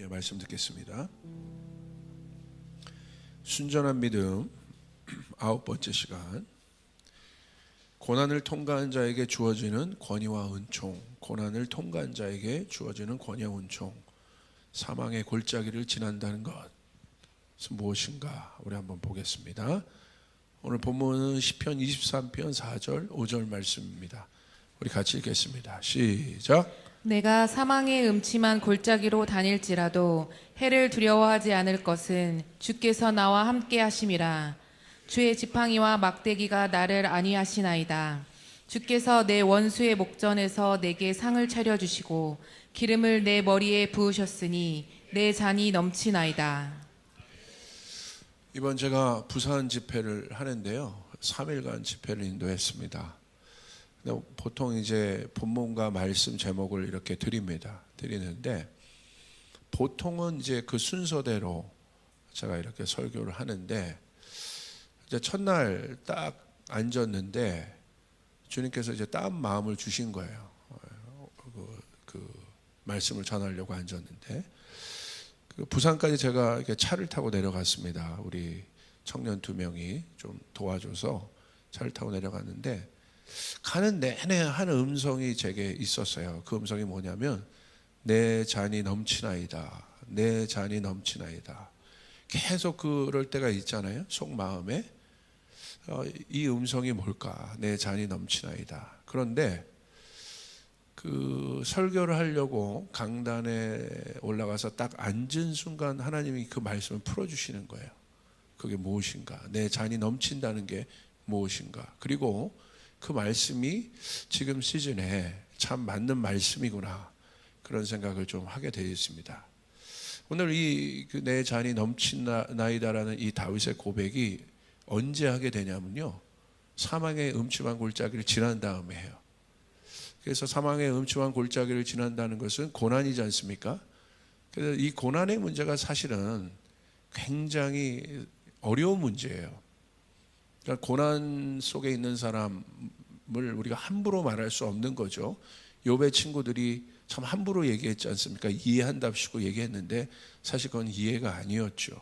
말씀 듣겠습니다. 순전한 믿음 9번째 시간. 고난을 통과한 자에게 주어지는 권위와 은총. 고난을 통과한 자에게 주어지는 권위와 은총. 사망의 골짜기를 지난다는 것은 무엇인가? 우리 한번 보겠습니다. 오늘 본문은 시편 23편 4절 5절 말씀입니다. 우리 같이 읽겠습니다. 시작. 내가 사망의 음침한 골짜기로 다닐지라도 해를 두려워하지 않을 것은 주께서 나와 함께 하심이라. 주의 지팡이와 막대기가 나를 안위하시나이다. 주께서 내 원수의 목전에서 내게 상을 차려주시고 기름을 내 머리에 부으셨으니 내 잔이 넘치나이다. 이번 제가 부산 집회를 하는데요, 3일간 집회를 인도했습니다. 보통 이제 본문과 말씀 제목을 이렇게 드리는데 보통은 이제 그 순서대로 제가 이렇게 설교를 하는데, 이제 첫날 딱 앉았는데 주님께서 이제 따은 마음을 주신 거예요. 그 말씀을 전하려고 앉았는데, 부산까지 제가 이렇게 차를 타고 내려갔습니다. 우리 청년 2명이 좀 도와줘서 차를 타고 내려갔는데, 가는 내내 한 음성이 제게 있었어요. 그 음성이 뭐냐면 내 잔이 넘치나이다, 내 잔이 넘치나이다. 계속 그럴 때가 있잖아요, 속마음에. 이 음성이 뭘까? 내 잔이 넘치나이다. 그런데 그 설교를 하려고 강단에 올라가서 딱 앉은 순간 하나님이 그 말씀을 풀어주시는 거예요. 그게 무엇인가? 내 잔이 넘친다는 게 무엇인가? 그리고 그 말씀이 지금 시즌에 참 맞는 말씀이구나, 그런 생각을 좀 하게 되어 있습니다. 오늘 이 내 잔이 넘치나이다라는 이 다윗의 고백이 언제 하게 되냐면요, 사망의 음침한 골짜기를 지난 다음에 해요. 그래서 사망의 음침한 골짜기를 지난다는 것은 고난이지 않습니까? 그래서 이 고난의 문제가 사실은 굉장히 어려운 문제예요. 그러니까 고난 속에 있는 사람을 우리가 함부로 말할 수 없는 거죠. 욥의 친구들이 참 함부로 얘기했지 않습니까? 이해한답시고 얘기했는데 사실 그건 이해가 아니었죠.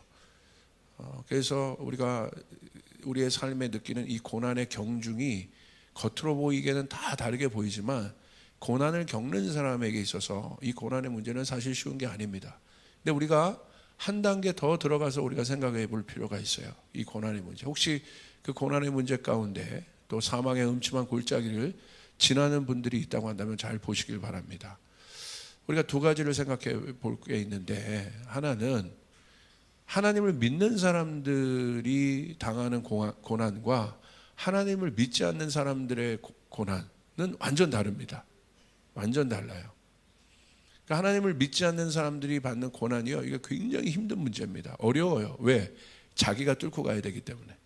그래서 우리가 우리의 삶에 느끼는 이 고난의 경중이 겉으로 보이기에는 다 다르게 보이지만, 고난을 겪는 사람에게 있어서 이 고난의 문제는 사실 쉬운 게 아닙니다. 근데 우리가 한 단계 더 들어가서 우리가 생각해 볼 필요가 있어요. 이 고난의 문제, 혹시 그 고난의 문제 가운데 또 사망의 음침한 골짜기를 지나는 분들이 있다고 한다면 잘 보시길 바랍니다. 우리가 두 가지를 생각해 볼 게 있는데, 하나는 하나님을 믿는 사람들이 당하는 고난과 하나님을 믿지 않는 사람들의 고난은 완전 다릅니다. 완전 달라요. 그러니까 하나님을 믿지 않는 사람들이 받는 고난이요, 이게 굉장히 힘든 문제입니다. 어려워요. 왜? 자기가 뚫고 가야 되기 때문에.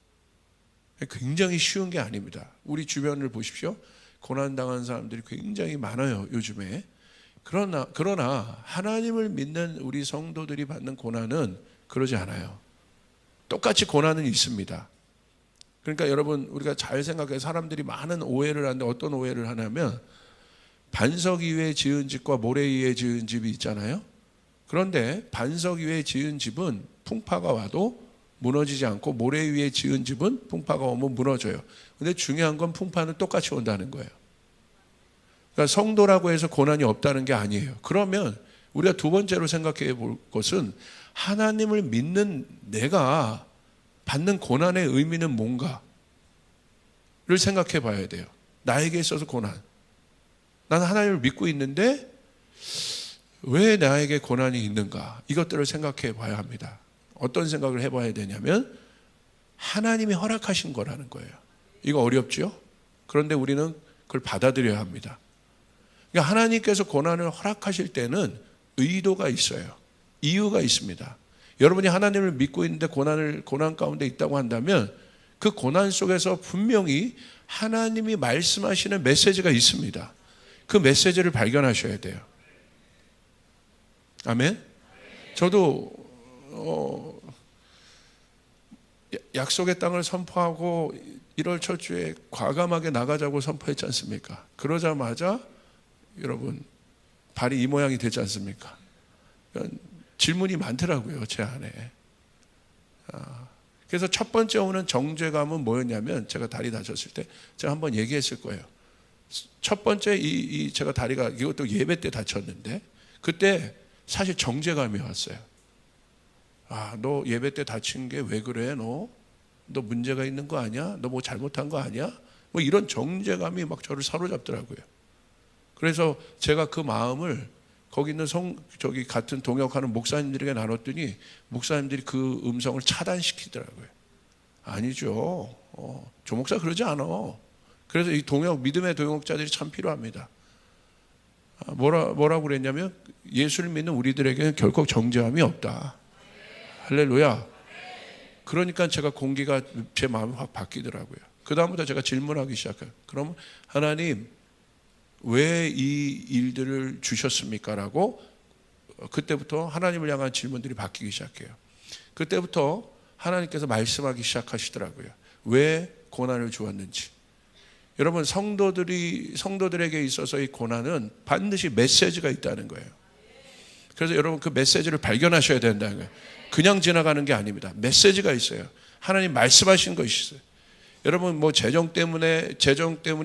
굉장히 쉬운 게 아닙니다. 우리 주변을 보십시오. 고난당한 사람들이 굉장히 많아요, 요즘에. 그러나 하나님을 믿는 우리 성도들이 받는 고난은 그러지 않아요. 똑같이 고난은 있습니다. 그러니까 여러분, 우리가 잘 생각해, 사람들이 많은 오해를 하는데 어떤 오해를 하냐면, 반석 위에 지은 집과 모래 위에 지은 집이 있잖아요. 그런데 반석 위에 지은 집은 풍파가 와도 무너지지 않고, 모래 위에 지은 집은 풍파가 오면 무너져요. 근데 중요한 건 풍파는 똑같이 온다는 거예요. 그러니까 성도라고 해서 고난이 없다는 게 아니에요. 그러면 우리가 두 번째로 생각해 볼 것은, 하나님을 믿는 내가 받는 고난의 의미는 뭔가를 생각해 봐야 돼요. 나에게 있어서 고난, 나는 하나님을 믿고 있는데 왜 나에게 고난이 있는가, 이것들을 생각해 봐야 합니다. 어떤 생각을 해봐야 되냐면, 하나님이 허락하신 거라는 거예요. 이거 어렵죠? 그런데 우리는 그걸 받아들여야 합니다. 그러니까 하나님께서 고난을 허락하실 때는 의도가 있어요. 이유가 있습니다. 여러분이 하나님을 믿고 있는데 고난 가운데 있다고 한다면, 그 고난 속에서 분명히 하나님이 말씀하시는 메시지가 있습니다. 그 메시지를 발견하셔야 돼요. 아멘? 저도 약속의 땅을 선포하고 1월 첫 주에 과감하게 나가자고 선포했지 않습니까? 그러자마자 여러분 발이 이 모양이 되지 않습니까? 질문이 많더라고요, 제 안에. 그래서 첫 번째 오는 정죄감은 뭐였냐면, 제가 다리 다쳤을 때 제가 한번 얘기했을 거예요. 첫 번째 제가 다리가 이것도 예배 때 다쳤는데, 그때 사실 정죄감이 왔어요. 너 예배 때 다친 게 왜 그래? 너 문제가 있는 거 아니야? 너 뭐 잘못한 거 아니야? 뭐 이런 정죄감이 막 저를 사로잡더라고요. 그래서 제가 그 마음을 거기 있는 저기 같은 동역하는 목사님들에게 나눴더니 목사님들이 그 음성을 차단시키더라고요. 아니죠. 조 목사 그러지 않아. 그래서 이 믿음의 동역자들이 참 필요합니다. 뭐라고 그랬냐면, 예수를 믿는 우리들에게는 결코 정죄함이 없다. 할렐루야. 그러니까 제가 공기가 제 마음이 확 바뀌더라고요. 그 다음부터 제가 질문하기 시작해요. 그럼 하나님, 왜 이 일들을 주셨습니까? 라고 그때부터 하나님을 향한 질문들이 바뀌기 시작해요. 그때부터 하나님께서 말씀하기 시작하시더라고요. 왜 고난을 주었는지. 여러분, 성도들에게 있어서 이 고난은 반드시 메시지가 있다는 거예요. 그래서 여러분, 그 메시지를 발견하셔야 된다는 거예요. 그냥 지나가는 게 아닙니다. 메시지가 있어요. 하나님 말씀하신 것이 있어요. 여러분, 뭐 재정 때문에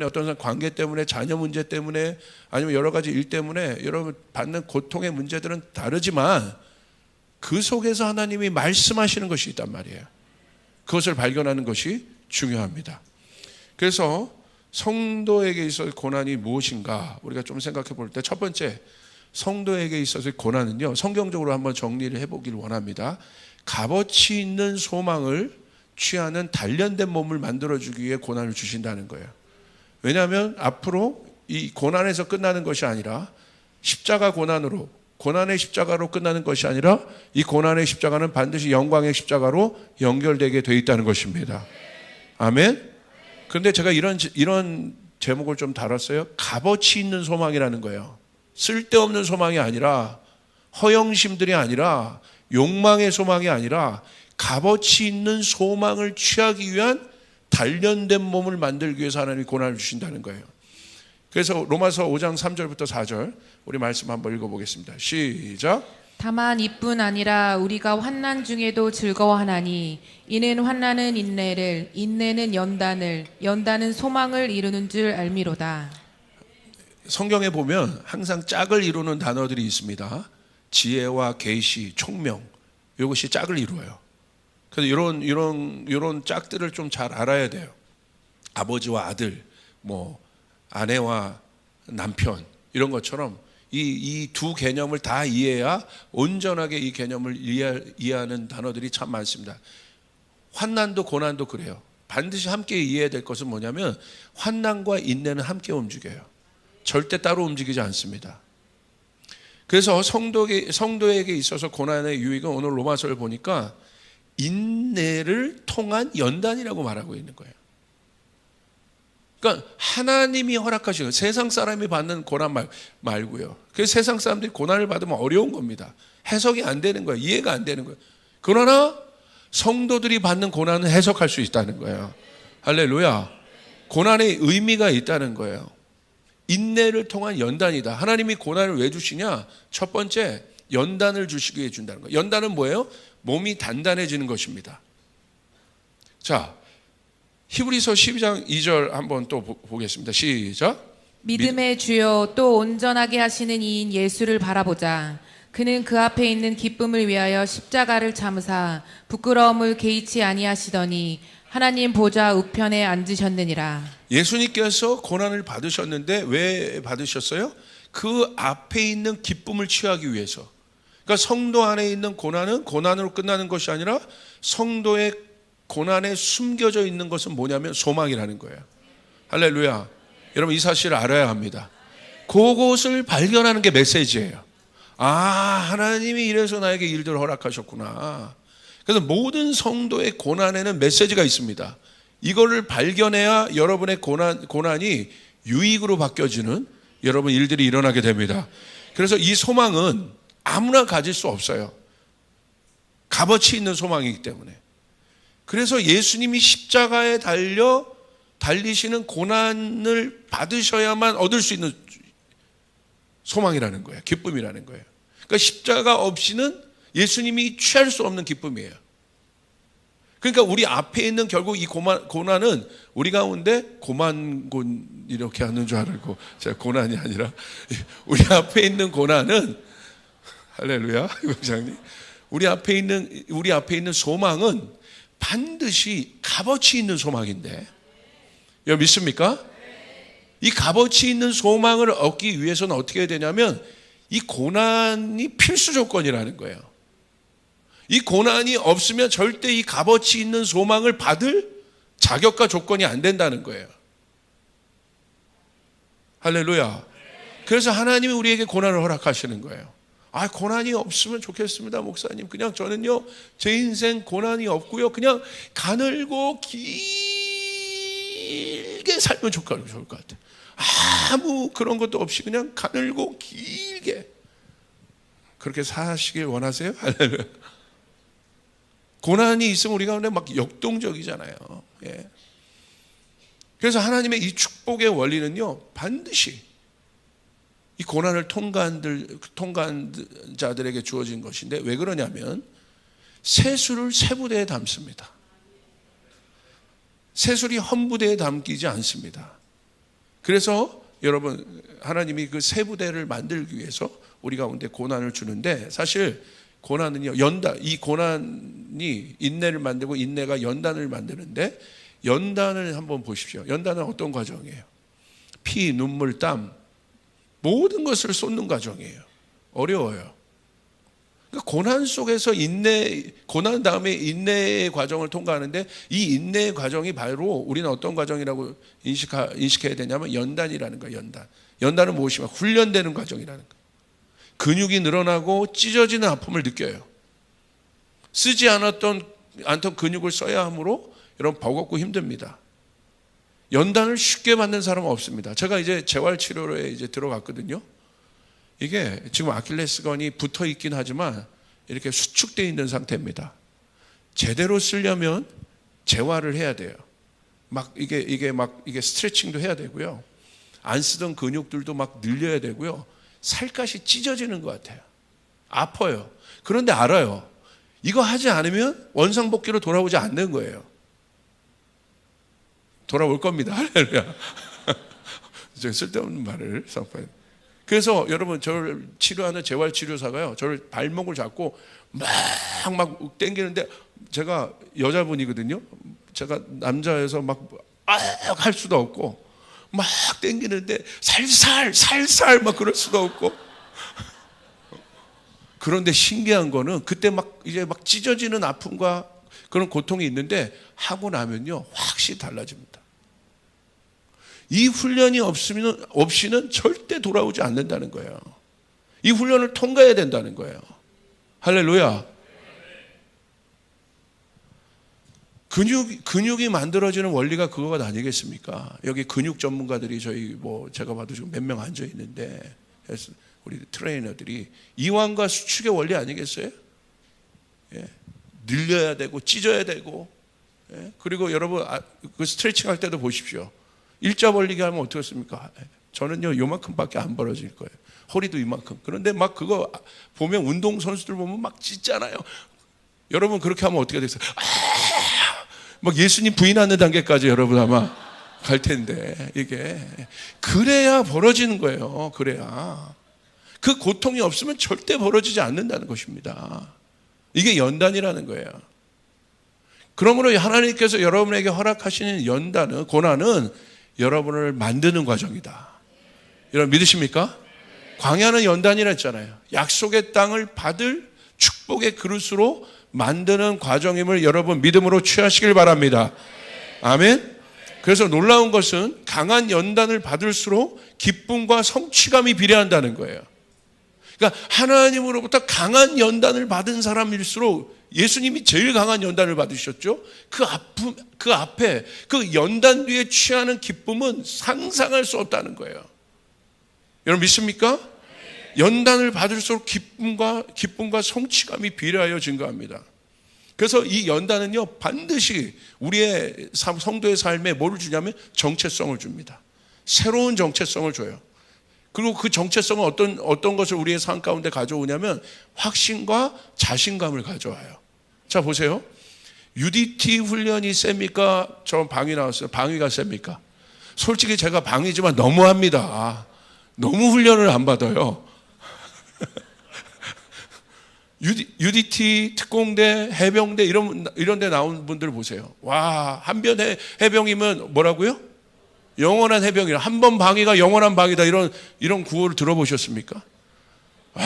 어떤 사람 관계 때문에, 자녀 문제 때문에, 아니면 여러 가지 일 때문에 여러분 받는 고통의 문제들은 다르지만 그 속에서 하나님이 말씀하시는 것이 있단 말이에요. 그것을 발견하는 것이 중요합니다. 그래서 성도에게 있어서 고난이 무엇인가 우리가 좀 생각해 볼 때, 첫 번째, 성도에게 있어서 고난은요, 성경적으로 한번 정리를 해보기를 원합니다. 값어치 있는 소망을 취하는 단련된 몸을 만들어주기 위해 고난을 주신다는 거예요. 왜냐하면 앞으로 이 고난에서 끝나는 것이 아니라 고난의 십자가로 끝나는 것이 아니라 이 고난의 십자가는 반드시 영광의 십자가로 연결되게 돼 있다는 것입니다. 아멘. 그런데 제가 이런 제목을 좀 달았어요. 값어치 있는 소망이라는 거예요. 쓸데없는 소망이 아니라, 허영심들이 아니라, 욕망의 소망이 아니라 값어치 있는 소망을 취하기 위한 단련된 몸을 만들기 위해서 하나님이 고난을 주신다는 거예요. 그래서 로마서 5장 3절부터 4절 우리 말씀 한번 읽어보겠습니다. 시작. 다만 이뿐 아니라 우리가 환난 중에도 즐거워하나니 이는 환난은 인내를, 인내는 연단을, 연단은 소망을 이루는 줄 알미로다. 성경에 보면 항상 짝을 이루는 단어들이 있습니다. 지혜와 계시, 총명, 이것이 짝을 이루어요. 그래서 이런 짝들을 좀 잘 알아야 돼요. 아버지와 아들, 뭐 아내와 남편, 이런 것처럼 이 두 개념을 다 이해해야 온전하게 이 개념을 이해하는 단어들이 참 많습니다. 환난도 고난도 그래요. 반드시 함께 이해해야 될 것은 뭐냐면, 환난과 인내는 함께 움직여요. 절대 따로 움직이지 않습니다. 그래서 성도에게 있어서 고난의 유익은 오늘 로마서를 보니까 인내를 통한 연단이라고 말하고 있는 거예요. 그러니까 하나님이 허락하시는, 세상 사람이 받는 고난 말고요. 그래서 세상 사람들이 고난을 받으면 어려운 겁니다. 해석이 안 되는 거예요. 이해가 안 되는 거예요. 그러나 성도들이 받는 고난은 해석할 수 있다는 거예요. 할렐루야. 고난의 의미가 있다는 거예요. 인내를 통한 연단이다. 하나님이 고난을 왜 주시냐? 첫 번째, 연단을 주시기 위해 준다는 거예요. 연단은 뭐예요? 몸이 단단해지는 것입니다. 자, 히브리서 12장 2절 한번 또 보겠습니다. 시작. 믿음의 주요 또 온전하게 하시는 이인 예수를 바라보자. 그는 그 앞에 있는 기쁨을 위하여 십자가를 참으사 부끄러움을 개의치 아니하시더니 하나님 보좌 우편에 앉으셨느니라. 예수님께서 고난을 받으셨는데 왜 받으셨어요? 그 앞에 있는 기쁨을 취하기 위해서. 그러니까 성도 안에 있는 고난은 고난으로 끝나는 것이 아니라 성도의 고난에 숨겨져 있는 것은 뭐냐면 소망이라는 거예요. 할렐루야. 여러분, 이 사실을 알아야 합니다. 그것을 발견하는 게 메시지예요. 하나님이 이래서 나에게 일들을 허락하셨구나. 그래서 모든 성도의 고난에는 메시지가 있습니다. 이거를 발견해야 여러분의 고난이 유익으로 바뀌어지는 여러분 일들이 일어나게 됩니다. 그래서 이 소망은 아무나 가질 수 없어요. 값어치 있는 소망이기 때문에. 그래서 예수님이 십자가에 달리시는 고난을 받으셔야만 얻을 수 있는 소망이라는 거예요. 기쁨이라는 거예요. 그러니까 십자가 없이는 예수님이 취할 수 없는 기쁨이에요. 그러니까 우리 앞에 있는 결국 이 고난은 우리 가운데 고만곤 이렇게 하는 줄 알고, 제가 고난이 아니라 우리 앞에 있는 고난은, 할렐루야, 목사님, 우리 앞에 있는 소망은 반드시 값어치 있는 소망인데, 여러분 믿습니까? 이 값어치 있는 소망을 얻기 위해서는 어떻게 해야 되냐면 이 고난이 필수 조건이라는 거예요. 이 고난이 없으면 절대 이 값어치 있는 소망을 받을 자격과 조건이 안 된다는 거예요. 할렐루야. 그래서 하나님이 우리에게 고난을 허락하시는 거예요. 아, 고난이 없으면 좋겠습니다, 목사님. 그냥 저는요, 제 인생 고난이 없고요, 그냥 가늘고 길게 살면 좋을 것 같아요. 아무 그런 것도 없이 그냥 가늘고 길게 그렇게 사시길 원하세요? 할렐루야. 고난이 있으면 우리 가운데 막 역동적이잖아요. 예. 그래서 하나님의 이 축복의 원리는요, 반드시 이 고난을 통과한 자들에게 주어진 것인데, 왜 그러냐면 세술을 세부대에 담습니다. 세술이 헌부대에 담기지 않습니다. 그래서 여러분, 하나님이 그 세부대를 만들기 위해서 우리 가운데 고난을 주는데, 사실 고난은요, 이 고난이 인내를 만들고 인내가 연단을 만드는데, 연단을 한번 보십시오. 연단은 어떤 과정이에요? 피, 눈물, 땀, 모든 것을 쏟는 과정이에요. 어려워요. 그러니까 고난 속에서 고난 다음에 인내의 과정을 통과하는데, 이 인내의 과정이 바로 우리는 어떤 과정이라고 인식해야 되냐면 연단이라는 거예요. 연단은 무엇이냐? 훈련되는 과정이라는 거예요. 근육이 늘어나고 찢어지는 아픔을 느껴요. 쓰지 않던 근육을 써야 하므로 여러분 버겁고 힘듭니다. 연단을 쉽게 받는 사람은 없습니다. 제가 이제 재활치료에 이제 들어갔거든요. 이게 지금 아킬레스건이 붙어 있긴 하지만 이렇게 수축되어 있는 상태입니다. 제대로 쓰려면 재활을 해야 돼요. 이게 스트레칭도 해야 되고요. 안 쓰던 근육들도 막 늘려야 되고요. 살갗이 찢어지는 것 같아요. 아파요. 그런데 알아요. 이거 하지 않으면 원상복귀로 돌아오지 않는 거예요. 돌아올 겁니다. 할렐루야. 쓸데없는 말을 상파해. 그래서 여러분, 저를 치료하는 재활치료사가요, 저를 발목을 잡고 막 당기는데, 제가 여자분이거든요. 제가 남자여서 막 할 수도 없고, 막 당기는데 살살 막 그럴 수도 없고. 그런데 신기한 거는 그때 이제 찢어지는 아픔과 그런 고통이 있는데, 하고 나면요 확실히 달라집니다. 이 훈련이 없이는 절대 돌아오지 않는다는 거예요. 이 훈련을 통과해야 된다는 거예요. 할렐루야. 근육이 만들어지는 원리가 그거가 아니겠습니까? 여기 근육 전문가들이 제가 봐도 지금 몇 명 앉아 있는데, 우리 트레이너들이 이완과 수축의 원리 아니겠어요? 예. 늘려야 되고 찢어야 되고, 예. 그리고 여러분, 그 스트레칭 할 때도 보십시오. 일자 벌리기 하면 어떻겠습니까? 저는요 요만큼밖에 안 벌어질 거예요. 허리도 이만큼. 그런데 막 그거 보면, 운동 선수들 보면 막 찢잖아요. 여러분 그렇게 하면 어떻게 되겠어요? 막 예수님 부인하는 단계까지 여러분 아마 갈 텐데, 이게 그래야 벌어지는 거예요. 그래야. 그 고통이 없으면 절대 벌어지지 않는다는 것입니다. 이게 연단이라는 거예요. 그러므로 하나님께서 여러분에게 허락하시는 고난은 여러분을 만드는 과정이다. 여러분 믿으십니까? 광야는 연단이라 했잖아요. 약속의 땅을 받을 축복의 그릇으로 만드는 과정임을 여러분 믿음으로 취하시길 바랍니다. 아멘. 그래서 놀라운 것은 강한 연단을 받을수록 기쁨과 성취감이 비례한다는 거예요. 그러니까 하나님으로부터 강한 연단을 받은 사람일수록, 예수님이 제일 강한 연단을 받으셨죠. 그 앞에 그 연단 뒤에 취하는 기쁨은 상상할 수 없다는 거예요. 여러분 믿습니까? 연단을 받을수록 기쁨과 성취감이 비례하여 증가합니다. 그래서 이 연단은요 반드시 우리의 성도의 삶에 뭐를 주냐면 정체성을 줍니다. 새로운 정체성을 줘요. 그리고 그 정체성은 어떤 것을 우리의 삶 가운데 가져오냐면 확신과 자신감을 가져와요. 자, 보세요. UDT 훈련이 셉니까? 저 방위 나왔어요. 방위가 셉니까? 솔직히 제가 방위지만 너무합니다. 너무 훈련을 안 받아요. UDT, 특공대, 해병대 이런 데 나온 분들 보세요. 와, 한변 해병이면 뭐라고요? 영원한 해병이라. 한 번 방위가 영원한 방위다. 이런 구호를 들어보셨습니까? 와,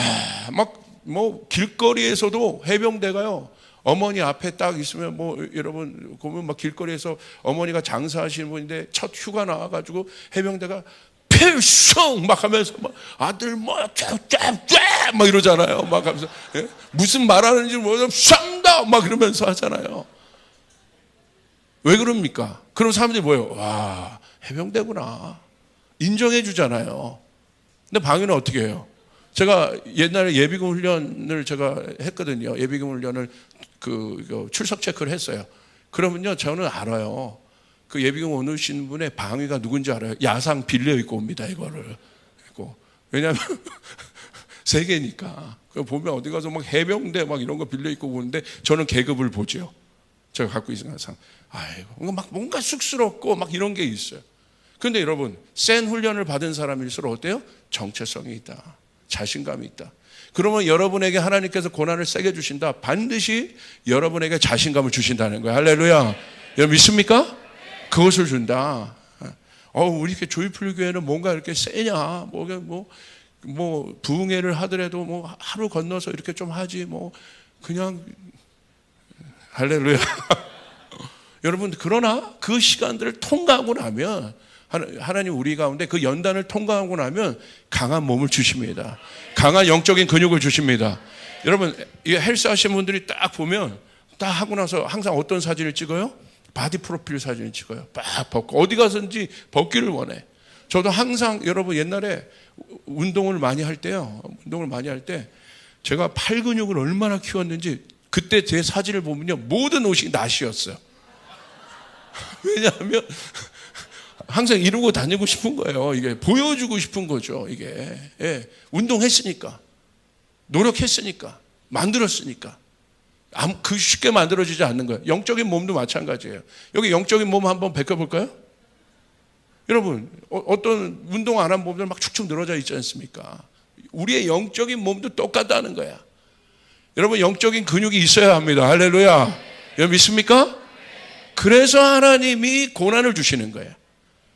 뭐 길거리에서도 해병대가요. 어머니 앞에 딱 있으면 여러분 보면 막 길거리에서 어머니가 장사하시는 분인데 첫 휴가 나와가지고 해병대가 필승 막 하면서 막 아들 쫙쫙쫙 막 이러잖아요. 막 하면서 예? 무슨 말하는지 모르겠어 쌈다 막 이러면서 하잖아요. 왜 그럽니까? 그럼 사람들이 뭐예요? 와, 해병대구나 인정해 주잖아요. 근데 방위는 어떻게 해요? 제가 옛날에 예비군 훈련을 제가 했거든요. 예비군 훈련을 출석 체크를 했어요. 그러면요, 저는 알아요. 그 예비군 오신 분의 방위가 누군지 알아요. 야상 빌려 입고 옵니다, 이거를. 왜냐하면 세계니까. 보면 어디 가서 막 해병대 막 이런 거 빌려 입고 오는데 저는 계급을 보죠. 제가 갖고 있는 항상. 아이고, 막 뭔가 쑥스럽고 막 이런 게 있어요. 그런데 여러분, 센 훈련을 받은 사람일수록 어때요? 정체성이 있다. 자신감이 있다. 그러면 여러분에게 하나님께서 고난을 세게 주신다. 반드시 여러분에게 자신감을 주신다는 거예요. 할렐루야. 여러분 믿습니까? 그것을 준다. 우리 이렇게 조이풀교회는 뭔가 이렇게 세냐? 뭐 부흥회를 하더라도 뭐 하루 건너서 이렇게 좀 하지 그냥 할렐루야. 여러분, 그러나 그 시간들을 통과하고 나면 하나님 우리 가운데 그 연단을 통과하고 나면 강한 몸을 주십니다. 강한 영적인 근육을 주십니다. 여러분, 이 헬스 하시는 분들이 딱 보면 딱 하고 나서 항상 어떤 사진을 찍어요? 바디 프로필 사진을 찍어요. 딱 벗고 어디 가서든지 벗기를 원해. 저도 항상 여러분 옛날에 운동을 많이 할 때 제가 팔 근육을 얼마나 키웠는지 그때 제 사진을 보면요, 모든 옷이 나시였어요. 왜냐하면 항상 이러고 다니고 싶은 거예요. 이게 보여주고 싶은 거죠. 이게 운동했으니까, 노력했으니까, 만들었으니까. 그 쉽게 만들어지지 않는 거예요. 영적인 몸도 마찬가지예요. 여기 영적인 몸 한번 베껴볼까요? 여러분, 어떤 운동 안 한 몸들 막 축축 늘어져 있지 않습니까? 우리의 영적인 몸도 똑같다는 거야. 여러분, 영적인 근육이 있어야 합니다. 할렐루야. 여러분 믿습니까? 그래서 하나님이 고난을 주시는 거예요.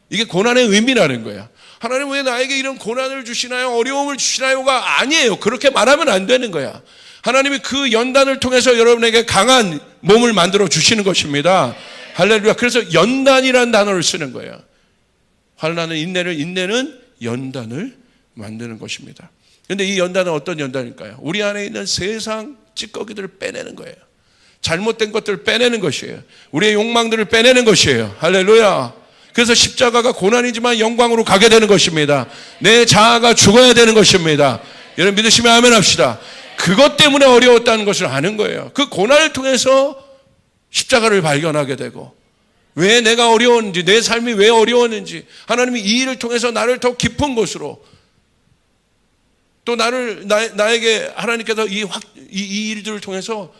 이게 고난의 의미라는 거야. 하나님 왜 나에게 이런 고난을 주시나요? 어려움을 주시나요가 아니에요. 그렇게 말하면 안 되는 거야. 하나님이 그 연단을 통해서 여러분에게 강한 몸을 만들어 주시는 것입니다. 할렐루야. 그래서 연단이라는 단어를 쓰는 거예요. 환난은 인내는 연단을 만드는 것입니다. 그런데 이 연단은 어떤 연단일까요? 우리 안에 있는 세상 찌꺼기들을 빼내는 거예요. 잘못된 것들을 빼내는 것이에요. 우리의 욕망들을 빼내는 것이에요. 할렐루야. 그래서 십자가가 고난이지만 영광으로 가게 되는 것입니다. 내 자아가 죽어야 되는 것입니다. 여러분 믿으시면 아멘 합시다. 그것 때문에 어려웠다는 것을 아는 거예요. 그 고난을 통해서 십자가를 발견하게 되고, 왜 내가 어려웠는지, 내 삶이 왜 어려웠는지, 하나님이 이 일을 통해서 나를 더 깊은 곳으로, 또 나에게 하나님께서 이 일들을 통해서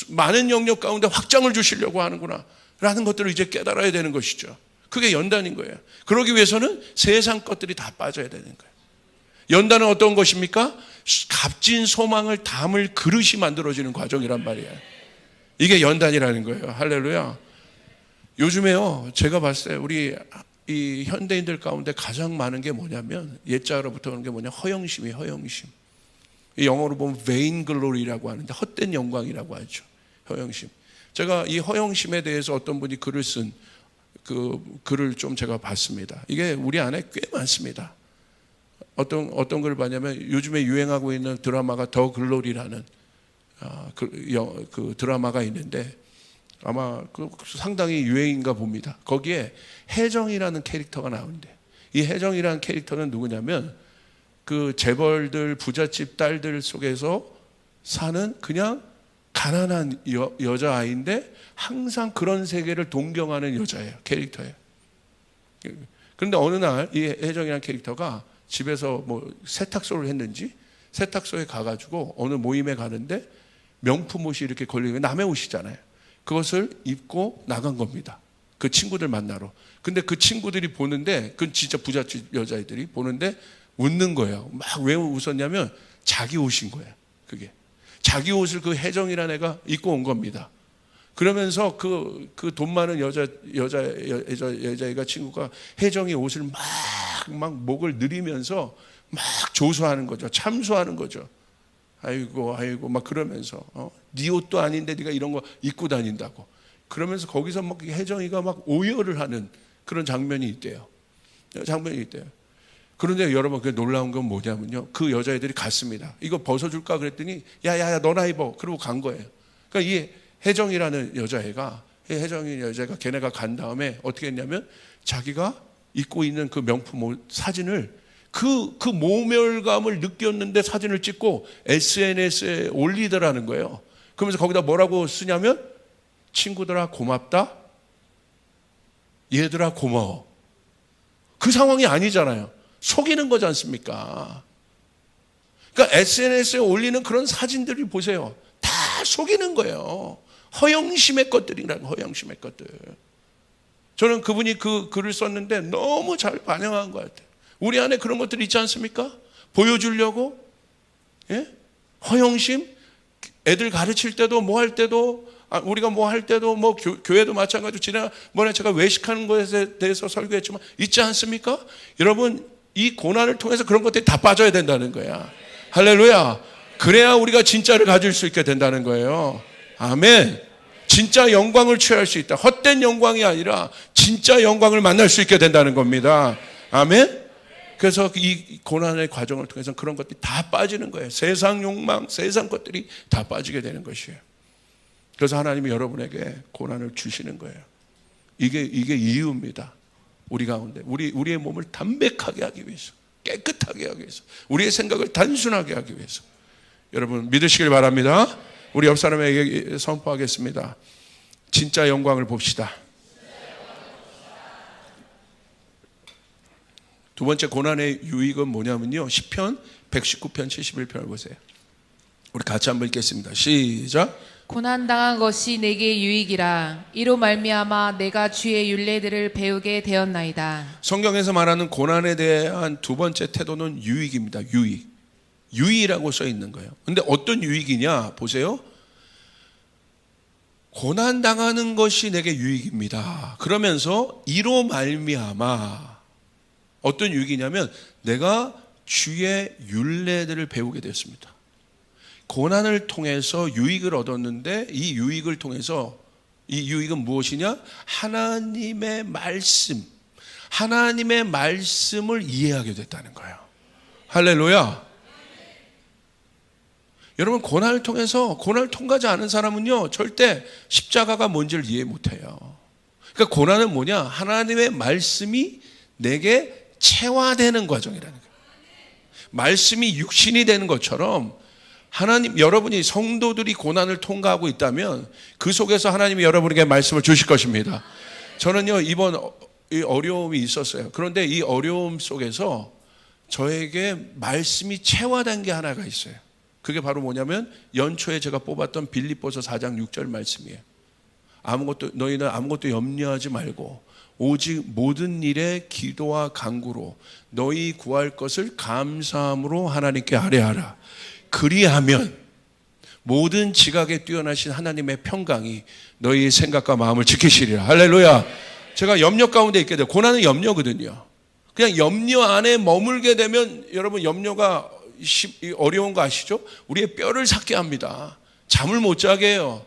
많은 영역 가운데 확장을 주시려고 하는구나 라는 것들을 이제 깨달아야 되는 것이죠. 그게 연단인 거예요. 그러기 위해서는 세상 것들이 다 빠져야 되는 거예요. 연단은 어떤 것입니까? 값진 소망을 담을 그릇이 만들어지는 과정이란 말이에요. 이게 연단이라는 거예요. 할렐루야. 요즘에요, 제가 봤을 때 우리 이 현대인들 가운데 가장 많은 게 뭐냐면, 옛자로부터 오는 게 뭐냐, 허영심이에요. 허영심. 이 영어로 보면 vain glory라고 하는데 헛된 영광이라고 하죠. 허영심. 제가 이 허영심에 대해서 어떤 분이 글을 쓴 그 글을 좀 제가 봤습니다. 이게 우리 안에 꽤 많습니다. 어떤 걸 봤냐면, 요즘에 유행하고 있는 드라마가 더 글로리라는 그 드라마가 있는데, 아마 상당히 유행인가 봅니다. 거기에 혜정이라는 캐릭터가 나오는데, 이 혜정이라는 캐릭터는 누구냐면 그 재벌들 부잣집 딸들 속에서 사는 그냥 가난한 여자아이인데 항상 그런 세계를 동경하는 여자예요. 캐릭터예요. 그런데 어느 날 이 혜정이라는 캐릭터가 집에서 뭐 세탁소를 했는지 세탁소에 가가지고 어느 모임에 가는데 명품 옷이 이렇게 걸리는 남의 옷이잖아요. 그것을 입고 나간 겁니다. 그 친구들 만나러. 근데 그 친구들이 보는데, 그건 진짜 부잣집 여자애들이 보는데 웃는 거예요. 막 왜 웃었냐면 자기 옷인 거예요. 그게 자기 옷을 그 혜정이라는 애가 입고 온 겁니다. 그러면서 그 돈 많은 여자애가 친구가 혜정이 옷을 막 목을 느리면서 막 조소하는 거죠. 참소하는 거죠. 아이고 막 그러면서 네 옷도 아닌데 네가 이런 거 입고 다닌다고. 그러면서 거기서 막 혜정이가 막 오열을 하는 그런 장면이 있대요. 그런데 여러분, 그 놀라운 건 뭐냐면요, 그 여자애들이 갔습니다. 이거 벗어줄까 그랬더니 야야야 너나 입어. 그러고 간 거예요. 그러니까 이 혜정이라는 여자애가 걔네가 간 다음에 어떻게 했냐면 자기가 입고 있는 그 명품 옷 사진을 그 모멸감을 느꼈는데 사진을 찍고 SNS에 올리더라는 거예요. 그러면서 거기다 뭐라고 쓰냐면 친구들아 고맙다, 얘들아 고마워. 그 상황이 아니잖아요. 속이는 거지 않습니까? 그러니까 SNS에 올리는 그런 사진들이 보세요. 다 속이는 거예요. 허영심의 것들이라는, 허영심의 것들. 저는 그분이 그 글을 썼는데 너무 잘 반영한 것 같아요. 우리 안에 그런 것들이 있지 않습니까? 보여주려고, 예? 허영심, 애들 가르칠 때도 뭐 할 때도, 우리가 뭐 할 때도, 뭐 교회도 마찬가지로 지난번에 제가 외식하는 것에 대해서 설교했지만 있지 않습니까? 여러분, 이 고난을 통해서 그런 것들이 다 빠져야 된다는 거야. 할렐루야. 그래야 우리가 진짜를 가질 수 있게 된다는 거예요. 아멘. 진짜 영광을 취할 수 있다. 헛된 영광이 아니라 진짜 영광을 만날 수 있게 된다는 겁니다. 아멘. 그래서 이 고난의 과정을 통해서 그런 것들이 다 빠지는 거예요. 세상 욕망, 세상 것들이 다 빠지게 되는 것이에요. 그래서 하나님이 여러분에게 고난을 주시는 거예요. 이게 이유입니다. 우리 가운데 우리의 몸을 담백하게 하기 위해서, 깨끗하게 하기 위해서, 우리의 생각을 단순하게 하기 위해서. 여러분 믿으시길 바랍니다. 우리 옆 사람에게 선포하겠습니다. 진짜 영광을 봅시다. 두 번째 고난의 유익은 뭐냐면요, 시편 119편 71편을 보세요. 우리 같이 한번 읽겠습니다. 시작. 고난당한 것이 내게 유익이라. 이로 말미암아 내가 주의 율례들을 배우게 되었나이다. 성경에서 말하는 고난에 대한 두 번째 태도는 유익입니다. 유익이라고 써 있는 거예요. 근데 어떤 유익이냐 보세요. 고난당하는 것이 내게 유익입니다. 그러면서 이로 말미암아 어떤 유익이냐면 내가 주의 율례들을 배우게 되었습니다. 고난을 통해서 유익을 얻었는데 이 유익을 통해서, 이 유익은 무엇이냐? 하나님의 말씀을 이해하게 됐다는 거예요. 할렐루야. 여러분, 고난을 통과하지 않은 사람은요 절대 십자가가 뭔지를 이해 못해요. 그러니까 고난은 뭐냐? 하나님의 말씀이 내게 체화되는 과정이라는 거예요. 말씀이 육신이 되는 것처럼 여러분이 성도들이 고난을 통과하고 있다면 그 속에서 하나님이 여러분에게 말씀을 주실 것입니다. 저는요 이번 어려움이 있었어요. 그런데 이 어려움 속에서 저에게 말씀이 체화된 게 하나가 있어요. 그게 바로 뭐냐면 연초에 제가 뽑았던 빌립보서 4장 6절 말씀이에요. 너희는 아무것도 염려하지 말고 오직 모든 일에 기도와 간구로 너희 구할 것을 감사함으로 하나님께 아뢰하라. 그리하면 모든 지각에 뛰어나신 하나님의 평강이 너희 생각과 마음을 지키시리라. 할렐루야. 제가 염려 가운데 있게 돼요. 고난은 염려거든요. 그냥 염려 안에 머물게 되면 여러분 염려가 어려운 거 아시죠? 우리의 뼈를 삭게 합니다. 잠을 못 자게 해요.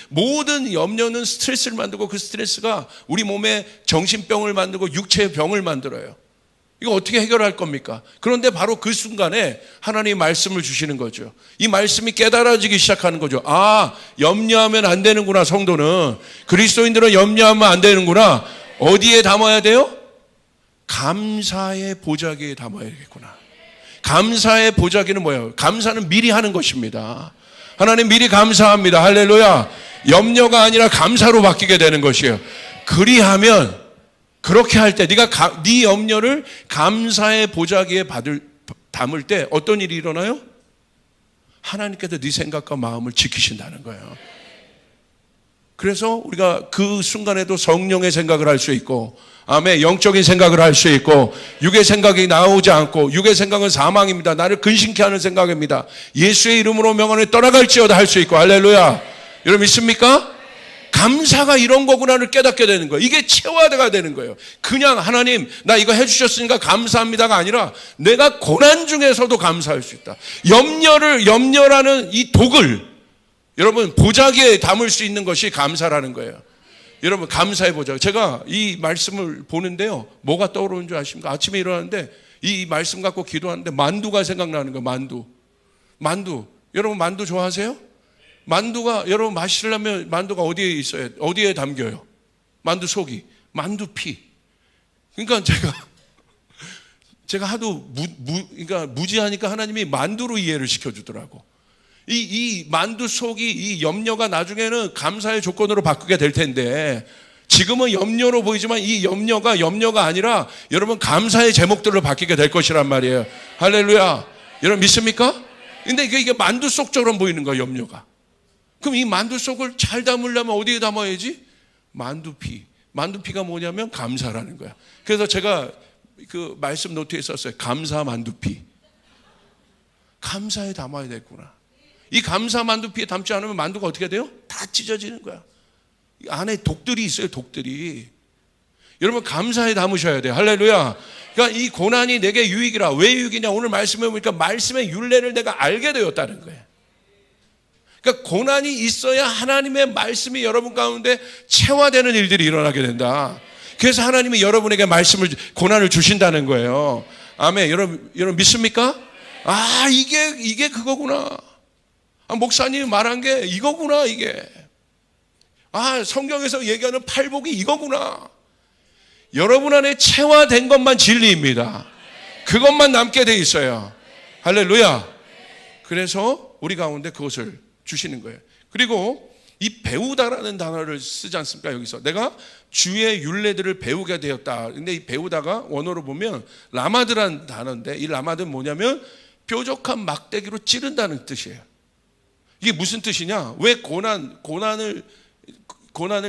모든 염려는 스트레스를 만들고 그 스트레스가 우리 몸에 정신병을 만들고 육체의 병을 만들어요. 이거 어떻게 해결할 겁니까? 그런데 바로 그 순간에 하나님이 말씀을 주시는 거죠. 이 말씀이 깨달아지기 시작하는 거죠. 염려하면 안 되는구나. 성도는, 그리스도인들은 염려하면 안 되는구나. 어디에 담아야 돼요? 감사의 보자기에 담아야겠구나. 감사의 보자기는 뭐예요? 감사는 미리 하는 것입니다. 하나님 미리 감사합니다. 할렐루야. 염려가 아니라 감사로 바뀌게 되는 것이에요. 그렇게 할 때 네가 네 염려를 감사의 보자기에 담을 때 어떤 일이 일어나요? 하나님께서 네 생각과 마음을 지키신다는 거예요. 그래서 우리가 그 순간에도 성령의 생각을 할 수 있고, 아멘, 영적인 생각을 할 수 있고, 육의 생각이 나오지 않고, 육의 생각은 사망입니다. 나를 근심케 하는 생각입니다. 예수의 이름으로 명하노니 떠나갈지어다 할 수 있고, 할렐루야. 여러분 믿습니까? 감사가 이런 거구나를 깨닫게 되는 거예요. 이게 체화가 되는 거예요. 그냥 하나님 나 이거 해주셨으니까 감사합니다가 아니라 내가 고난 중에서도 감사할 수 있다. 염려라는 이 독을 여러분 보자기에 담을 수 있는 것이 감사라는 거예요. 여러분 감사해 보자기. 제가 이 말씀을 보는데요, 뭐가 떠오르는 줄 아십니까? 아침에 일어났는데 이 말씀 갖고 기도하는데 만두가 생각나는 거예요. 만두. 여러분 만두 좋아하세요? 만두가 여러분 마시려면 만두가 어디에 있어요? 어디에 담겨요? 만두 속이, 만두 피. 그러니까 제가 하도 그러니까 무지하니까 하나님이 만두로 이해를 시켜주더라고. 이 만두 속이 이 염려가 나중에는 감사의 조건으로 바꾸게 될 텐데, 지금은 염려로 보이지만 이 염려가 아니라 여러분 감사의 제목들로 바뀌게 될 것이란 말이에요. 할렐루야. 여러분 믿습니까? 근데 이게 만두 속처럼 보이는 거예요, 염려가. 그럼 이 만두 속을 잘 담으려면 어디에 담아야지? 만두피가 뭐냐면 감사라는 거야. 그래서 제가 그 말씀 노트에 썼어요. 감사 만두피. 감사에 담아야 되겠구나. 이 감사 만두피에 담지 않으면 만두가 어떻게 돼요? 다 찢어지는 거야. 이 안에 독들이 있어요, 독들이. 여러분 감사에 담으셔야 돼요. 할렐루야. 그러니까 이 고난이 내게 유익이라. 왜 유익이냐? 오늘 말씀해 보니까 말씀의 율례를 내가 알게 되었다는 거예요. 그러니까 고난이 있어야 하나님의 말씀이 여러분 가운데 체화되는 일들이 일어나게 된다. 그래서 하나님이 여러분에게 고난을 주신다는 거예요. 아멘. 여러분 믿습니까? 아, 이게 그거구나. 아, 목사님이 말한 게 이거구나, 이게. 아, 성경에서 얘기하는 팔복이 이거구나. 여러분 안에 체화된 것만 진리입니다. 그것만 남게 돼 있어요. 할렐루야. 그래서 우리 가운데 그것을 주시는 거예요. 그리고 이 배우다라는 단어를 쓰지 않습니까? 여기서 내가 주의 율례들을 배우게 되었다. 근데 이 배우다가 원어로 보면 라마드라는 단어인데, 이 라마드는 뭐냐면 뾰족한 막대기로 찌른다는 뜻이에요. 이게 무슨 뜻이냐? 왜 고난을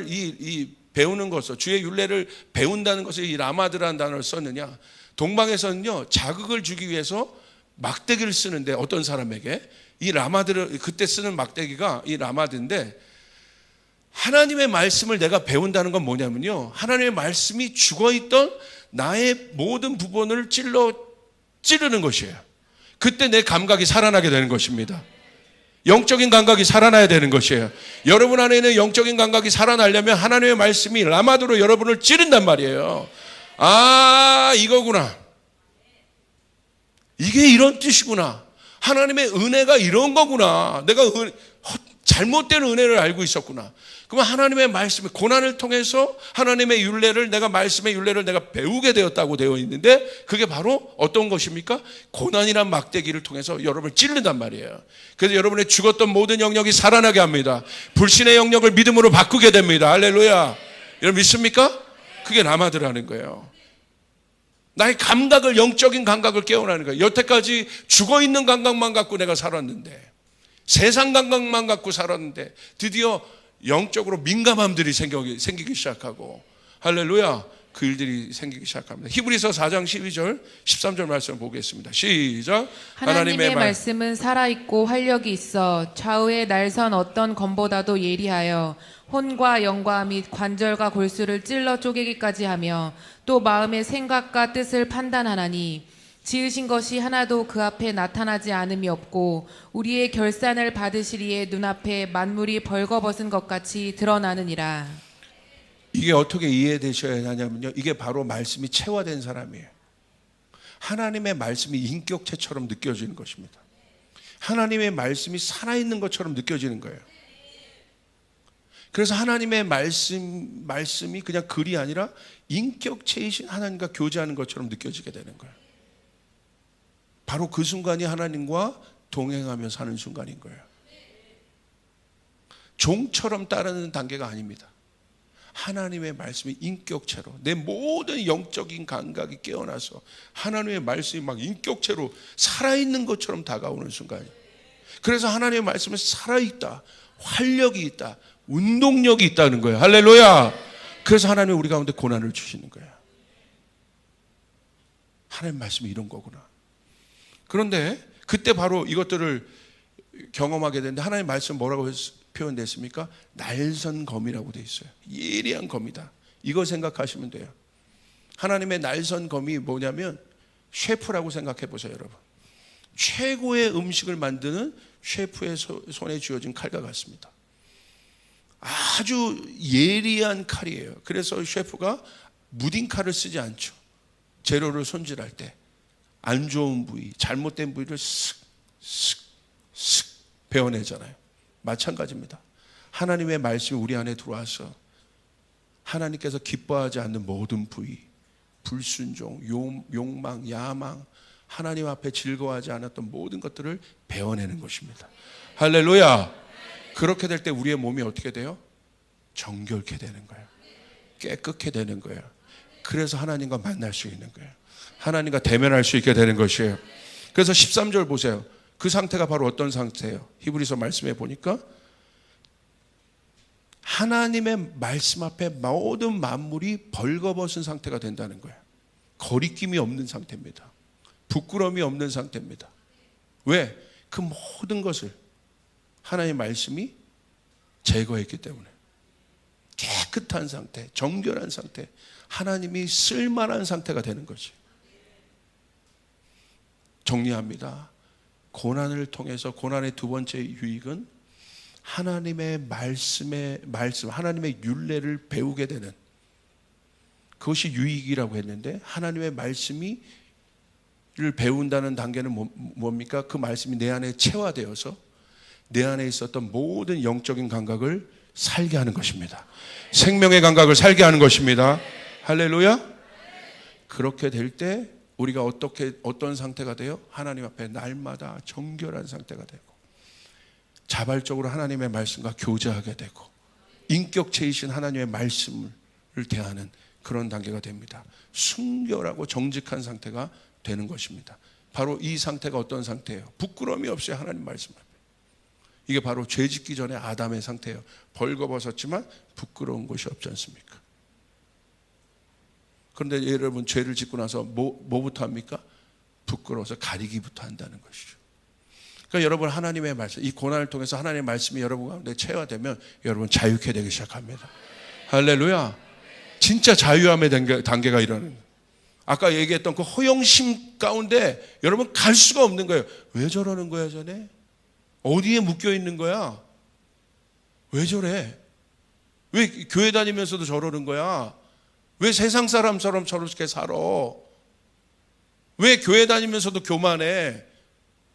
이 배우는 것을, 주의 율례를 배운다는 것을 이 라마드라는 단어를 썼느냐? 동방에서는요, 자극을 주기 위해서 막대기를 쓰는데, 어떤 사람에게 이 라마드를 그때 쓰는 막대기가 이 라마드인데, 하나님의 말씀을 내가 배운다는 건 뭐냐면요, 하나님의 말씀이 죽어있던 나의 모든 부분을 찌르는 것이에요. 그때 내 감각이 살아나게 되는 것입니다. 영적인 감각이 살아나야 되는 것이에요. 여러분 안에 있는 영적인 감각이 살아나려면 하나님의 말씀이 라마드로 여러분을 찌른단 말이에요. 아, 이거구나. 이게 이런 뜻이구나. 하나님의 은혜가 이런 거구나. 내가 잘못된 은혜를 알고 있었구나. 그러면 하나님의 말씀, 고난을 통해서 하나님의 율례를, 말씀의 율례를 내가 배우게 되었다고 되어 있는데, 그게 바로 어떤 것입니까? 고난이란 막대기를 통해서 여러분을 찌른단 말이에요. 그래서 여러분의 죽었던 모든 영역이 살아나게 합니다. 불신의 영역을 믿음으로 바꾸게 됩니다. 할렐루야. 여러분 믿습니까? 그게 라마드라는 거예요. 나의 감각을, 영적인 감각을 깨어나는 거예요. 여태까지 죽어있는 감각만 갖고 내가 살았는데, 세상 감각만 갖고 살았는데, 드디어 영적으로 민감함들이 생기기 시작하고, 할렐루야, 그 일들이 생기기 시작합니다. 히브리서 4장 12절 13절 말씀을 보겠습니다. 시작. 하나님의 말씀은 살아있고 활력이 있어 좌우의 날선 어떤 검보다도 예리하여 혼과 영과 및 관절과 골수를 찔러 쪼개기까지 하며 또 마음의 생각과 뜻을 판단하나니, 지으신 것이 하나도 그 앞에 나타나지 않음이 없고 우리의 결산을 받으시리에 눈앞에 만물이 벌거벗은 것 같이 드러나느니라. 이게 어떻게 이해되셔야 하냐면요, 이게 바로 말씀이 체화된 사람이에요. 하나님의 말씀이 인격체처럼 느껴지는 것입니다. 하나님의 말씀이 살아있는 것처럼 느껴지는 거예요. 그래서 하나님의 말씀이 그냥 글이 아니라 인격체이신 하나님과 교제하는 것처럼 느껴지게 되는 거예요. 바로 그 순간이 하나님과 동행하며 사는 순간인 거예요. 종처럼 따르는 단계가 아닙니다. 하나님의 말씀이 인격체로 내 모든 영적인 감각이 깨어나서 하나님의 말씀이 막 인격체로 살아있는 것처럼 다가오는 순간이에요. 그래서 하나님의 말씀에 살아있다, 활력이 있다, 운동력이 있다는 거예요. 할렐루야. 그래서 하나님이 우리 가운데 고난을 주시는 거예요. 하나님의 말씀이 이런 거구나. 그런데 그때 바로 이것들을 경험하게 되는데 하나님의 말씀 뭐라고 표현됐습니까? 날선검이라고 되어 있어요. 예리한 검이다. 이거 생각하시면 돼요. 하나님의 날선검이 뭐냐면 셰프라고 생각해 보세요, 여러분. 최고의 음식을 만드는 셰프의 손에 쥐어진 칼과 같습니다. 아주 예리한 칼이에요. 그래서 셰프가 무딘 칼을 쓰지 않죠. 재료를 손질할 때 안 좋은 부위, 잘못된 부위를 슥슥슥 베어내잖아요. 마찬가지입니다. 하나님의 말씀이 우리 안에 들어와서 하나님께서 기뻐하지 않는 모든 부위, 불순종, 욕망, 야망, 하나님 앞에 즐거워하지 않았던 모든 것들을 베어내는 것입니다. 할렐루야. 그렇게 될 때 우리의 몸이 어떻게 돼요? 정결케 되는 거예요. 깨끗게 되는 거예요. 그래서 하나님과 만날 수 있는 거예요. 하나님과 대면할 수 있게 되는 것이에요. 그래서 13절 보세요. 그 상태가 바로 어떤 상태예요? 히브리서 말씀에 보니까 하나님의 말씀 앞에 모든 만물이 벌거벗은 상태가 된다는 거예요. 거리낌이 없는 상태입니다. 부끄러움이 없는 상태입니다. 왜? 그 모든 것을 하나님의 말씀이 제거했기 때문에 깨끗한 상태, 정결한 상태, 하나님이 쓸만한 상태가 되는 거지. 정리합니다. 고난을 통해서 고난의 두 번째 유익은 하나님의 말씀, 하나님의 율례를 배우게 되는 그것이 유익이라고 했는데 하나님의 말씀이 를 배운다는 단계는 뭡니까? 그 말씀이 내 안에 체화되어서 내 안에 있었던 모든 영적인 감각을 살게 하는 것입니다. 생명의 감각을 살게 하는 것입니다. 할렐루야. 그렇게 될 때 우리가 어떤 상태가 돼요? 하나님 앞에 날마다 정결한 상태가 되고 자발적으로 하나님의 말씀과 교제하게 되고 인격체이신 하나님의 말씀을 대하는 그런 단계가 됩니다. 순결하고 정직한 상태가 되는 것입니다. 바로 이 상태가 어떤 상태예요? 부끄러움이 없어요. 하나님 말씀 앞에. 이게 바로 죄 짓기 전에 아담의 상태예요. 벌거벗었지만 부끄러운 것이 없지 않습니까? 그런데 여러분 죄를 짓고 나서 뭐부터 합니까? 부끄러워서 가리기부터 한다는 것이죠. 그러니까 여러분 하나님의 말씀, 이 고난을 통해서 하나님의 말씀이 여러분 가운데 체화되면 여러분 자유케 되기 시작합니다. 할렐루야. 진짜 자유함의 단계가 일어나는 거예요. 아까 얘기했던 그 허영심 가운데 여러분 갈 수가 없는 거예요. 왜 저러는 거야 전에? 어디에 묶여 있는 거야? 왜 저래? 왜 교회 다니면서도 저러는 거야? 왜 세상 사람처럼 저렇게 살아? 왜 교회 다니면서도 교만해?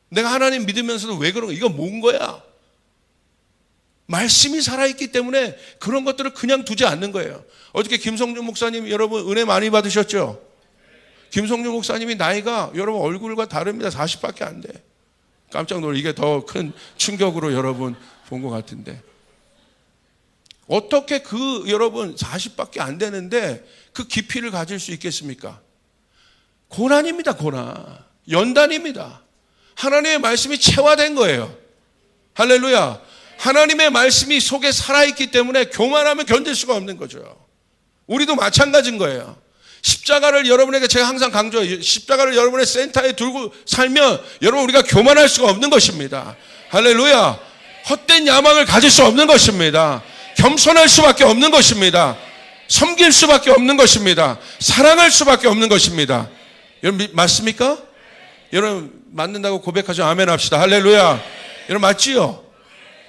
내가 하나님 믿으면서도 왜 그런 거야? 이거 뭔 거야? 말씀이 살아있기 때문에 그런 것들을 그냥 두지 않는 거예요. 어저께 김성준 목사님 여러분 은혜 많이 받으셨죠? 김성준 목사님이 나이가 여러분 얼굴과 다릅니다. 40밖에 안 돼. 깜짝 놀라. 이게 더 큰 충격으로 여러분 본 것 같은데 어떻게 여러분 40밖에 안 되는데 그 깊이를 가질 수 있겠습니까? 고난입니다. 고난. 연단입니다. 하나님의 말씀이 체화된 거예요. 할렐루야. 하나님의 말씀이 속에 살아있기 때문에 교만하면 견딜 수가 없는 거죠. 우리도 마찬가지인 거예요. 십자가를 여러분에게 제가 항상 강조해요. 십자가를 여러분의 센터에 두고 살면 여러분 우리가 교만할 수가 없는 것입니다. 할렐루야. 헛된 야망을 가질 수 없는 것입니다. 겸손할 수밖에 없는 것입니다. 섬길 수밖에 없는 것입니다. 사랑할 수밖에 없는 것입니다. 여러분 맞습니까? 여러분 맞는다고 고백하죠. 아멘 합시다. 할렐루야. 여러분 맞지요?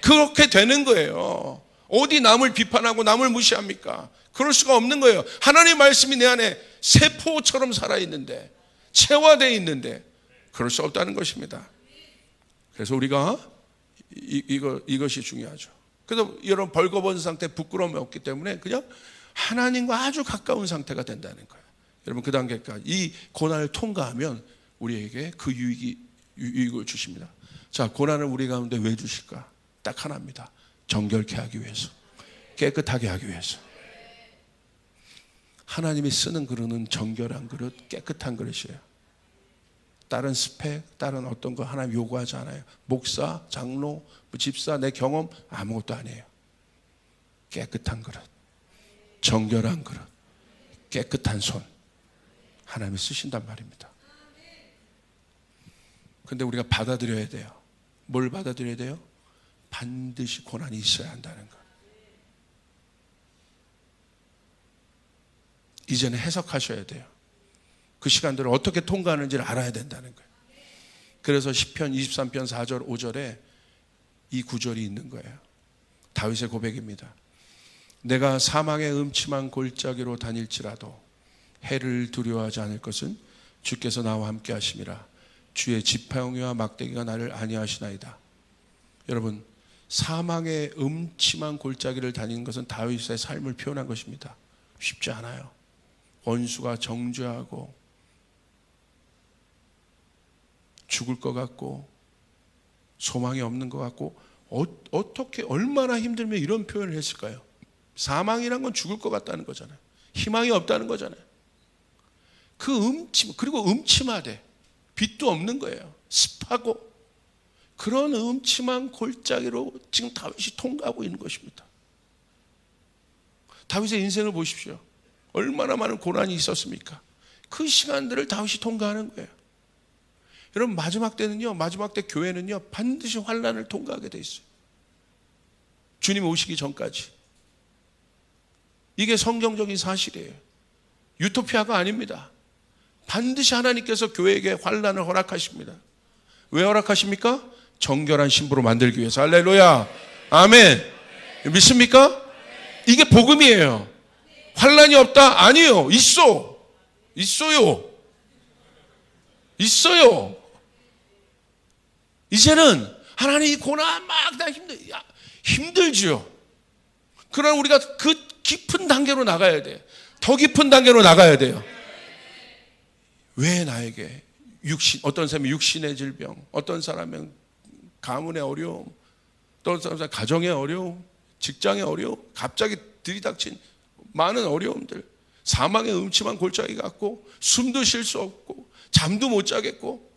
그렇게 되는 거예요. 어디 남을 비판하고 남을 무시합니까? 그럴 수가 없는 거예요. 하나님의 말씀이 내 안에 세포처럼 살아있는데 체화되어 있는데 그럴 수 없다는 것입니다. 그래서 우리가 이것이 중요하죠. 그래서 여러분 벌거벗은 상태 부끄러움이 없기 때문에 그냥 하나님과 아주 가까운 상태가 된다는 거예요. 여러분 그 단계까지 이 고난을 통과하면 우리에게 그 유익을 주십니다. 자, 고난을 우리 가운데 왜 주실까? 딱 하나입니다. 정결케 하기 위해서, 깨끗하게 하기 위해서. 하나님이 쓰는 그릇은 정결한 그릇, 깨끗한 그릇이에요. 다른 스펙, 다른 어떤 거 하나님 요구하지 않아요. 목사, 장로, 집사, 내 경험 아무것도 아니에요. 깨끗한 그릇, 정결한 그릇, 깨끗한 손 하나님이 쓰신단 말입니다. 근데 우리가 받아들여야 돼요. 뭘 받아들여야 돼요? 반드시 고난이 있어야 한다는 것. 이제는 해석하셔야 돼요. 그 시간들을 어떻게 통과하는지를 알아야 된다는 거예요. 그래서 시편 23편 4절 5절에 이 구절이 있는 거예요. 다윗의 고백입니다. 내가 사망의 음침한 골짜기로 다닐지라도 해를 두려워하지 않을 것은 주께서 나와 함께 하심이라. 주의 지팡이와 막대기가 나를 안위하시나이다. 여러분, 사망의 음침한 골짜기를 다니는 것은 다윗의 삶을 표현한 것입니다. 쉽지 않아요. 원수가 정죄하고 죽을 것 같고 소망이 없는 것 같고 어떻게 얼마나 힘들면 이런 표현을 했을까요? 사망이란 건 죽을 것 같다는 거잖아요. 희망이 없다는 거잖아요. 그리고 음침하대. 빛도 없는 거예요. 습하고 그런 음침한 골짜기로 지금 다윗이 통과하고 있는 것입니다. 다윗의 인생을 보십시오. 얼마나 많은 고난이 있었습니까? 그 시간들을 다윗이 통과하는 거예요. 여러분, 마지막 때 교회는요 반드시 환난을 통과하게 돼 있어요. 주님 오시기 전까지. 이게 성경적인 사실이에요. 유토피아가 아닙니다. 반드시 하나님께서 교회에게 환난을 허락하십니다. 왜 허락하십니까? 정결한 신부로 만들기 위해서. 할렐루야, 아멘. 믿습니까? 이게 복음이에요. 환난이 없다? 아니에요. 있어요. 이제는 하나님이 고난 막 다 힘들지요. 그러나 우리가 그 깊은 단계로 나가야 돼. 더 깊은 단계로 나가야 돼요. 왜 나에게 어떤 사람이 육신의 질병, 어떤 사람은 가문의 어려움, 어떤 사람은 가정의 어려움, 직장의 어려움, 갑자기 들이닥친 많은 어려움들, 사망의 음침한 골짜기 같고 숨도 쉴 수 없고 잠도 못 자겠고,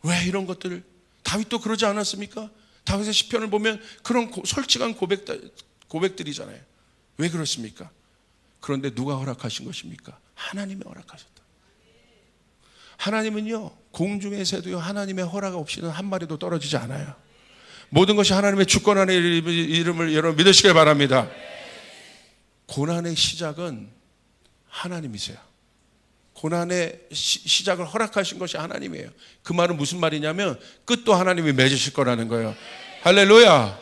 왜 이런 것들을 다윗도 그러지 않았습니까? 다윗의 시편을 보면 그런 솔직한 고백들이잖아요. 왜 그렇습니까? 그런데 누가 허락하신 것입니까? 하나님이 허락하셨다. 하나님은요, 공중의 새도요, 하나님의 허락 없이는 한 마리도 떨어지지 않아요. 모든 것이 하나님의 주권안의 이름을 여러분 믿으시길 바랍니다. 고난의 시작은 하나님이세요. 고난의 시작을 허락하신 것이 하나님이에요. 그 말은 무슨 말이냐면 끝도 하나님이 맺으실 거라는 거예요. 할렐루야.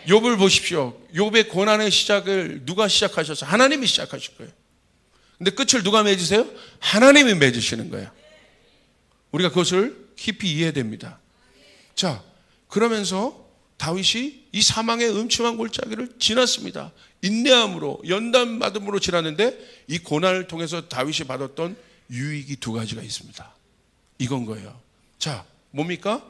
욥을 보십시오. 욥의 고난의 시작을 누가 시작하셨어요? 하나님이 시작하실 거예요. 근데 끝을 누가 맺으세요? 하나님이 맺으시는 거예요. 우리가 그것을 깊이 이해해야 됩니다. 자, 그러면서 다윗이 이 사망의 음침한 골짜기를 지났습니다. 인내함으로, 연단받음으로 지났는데 이 고난을 통해서 다윗이 받았던 유익이 두 가지가 있습니다. 이건 거예요. 자, 뭡니까?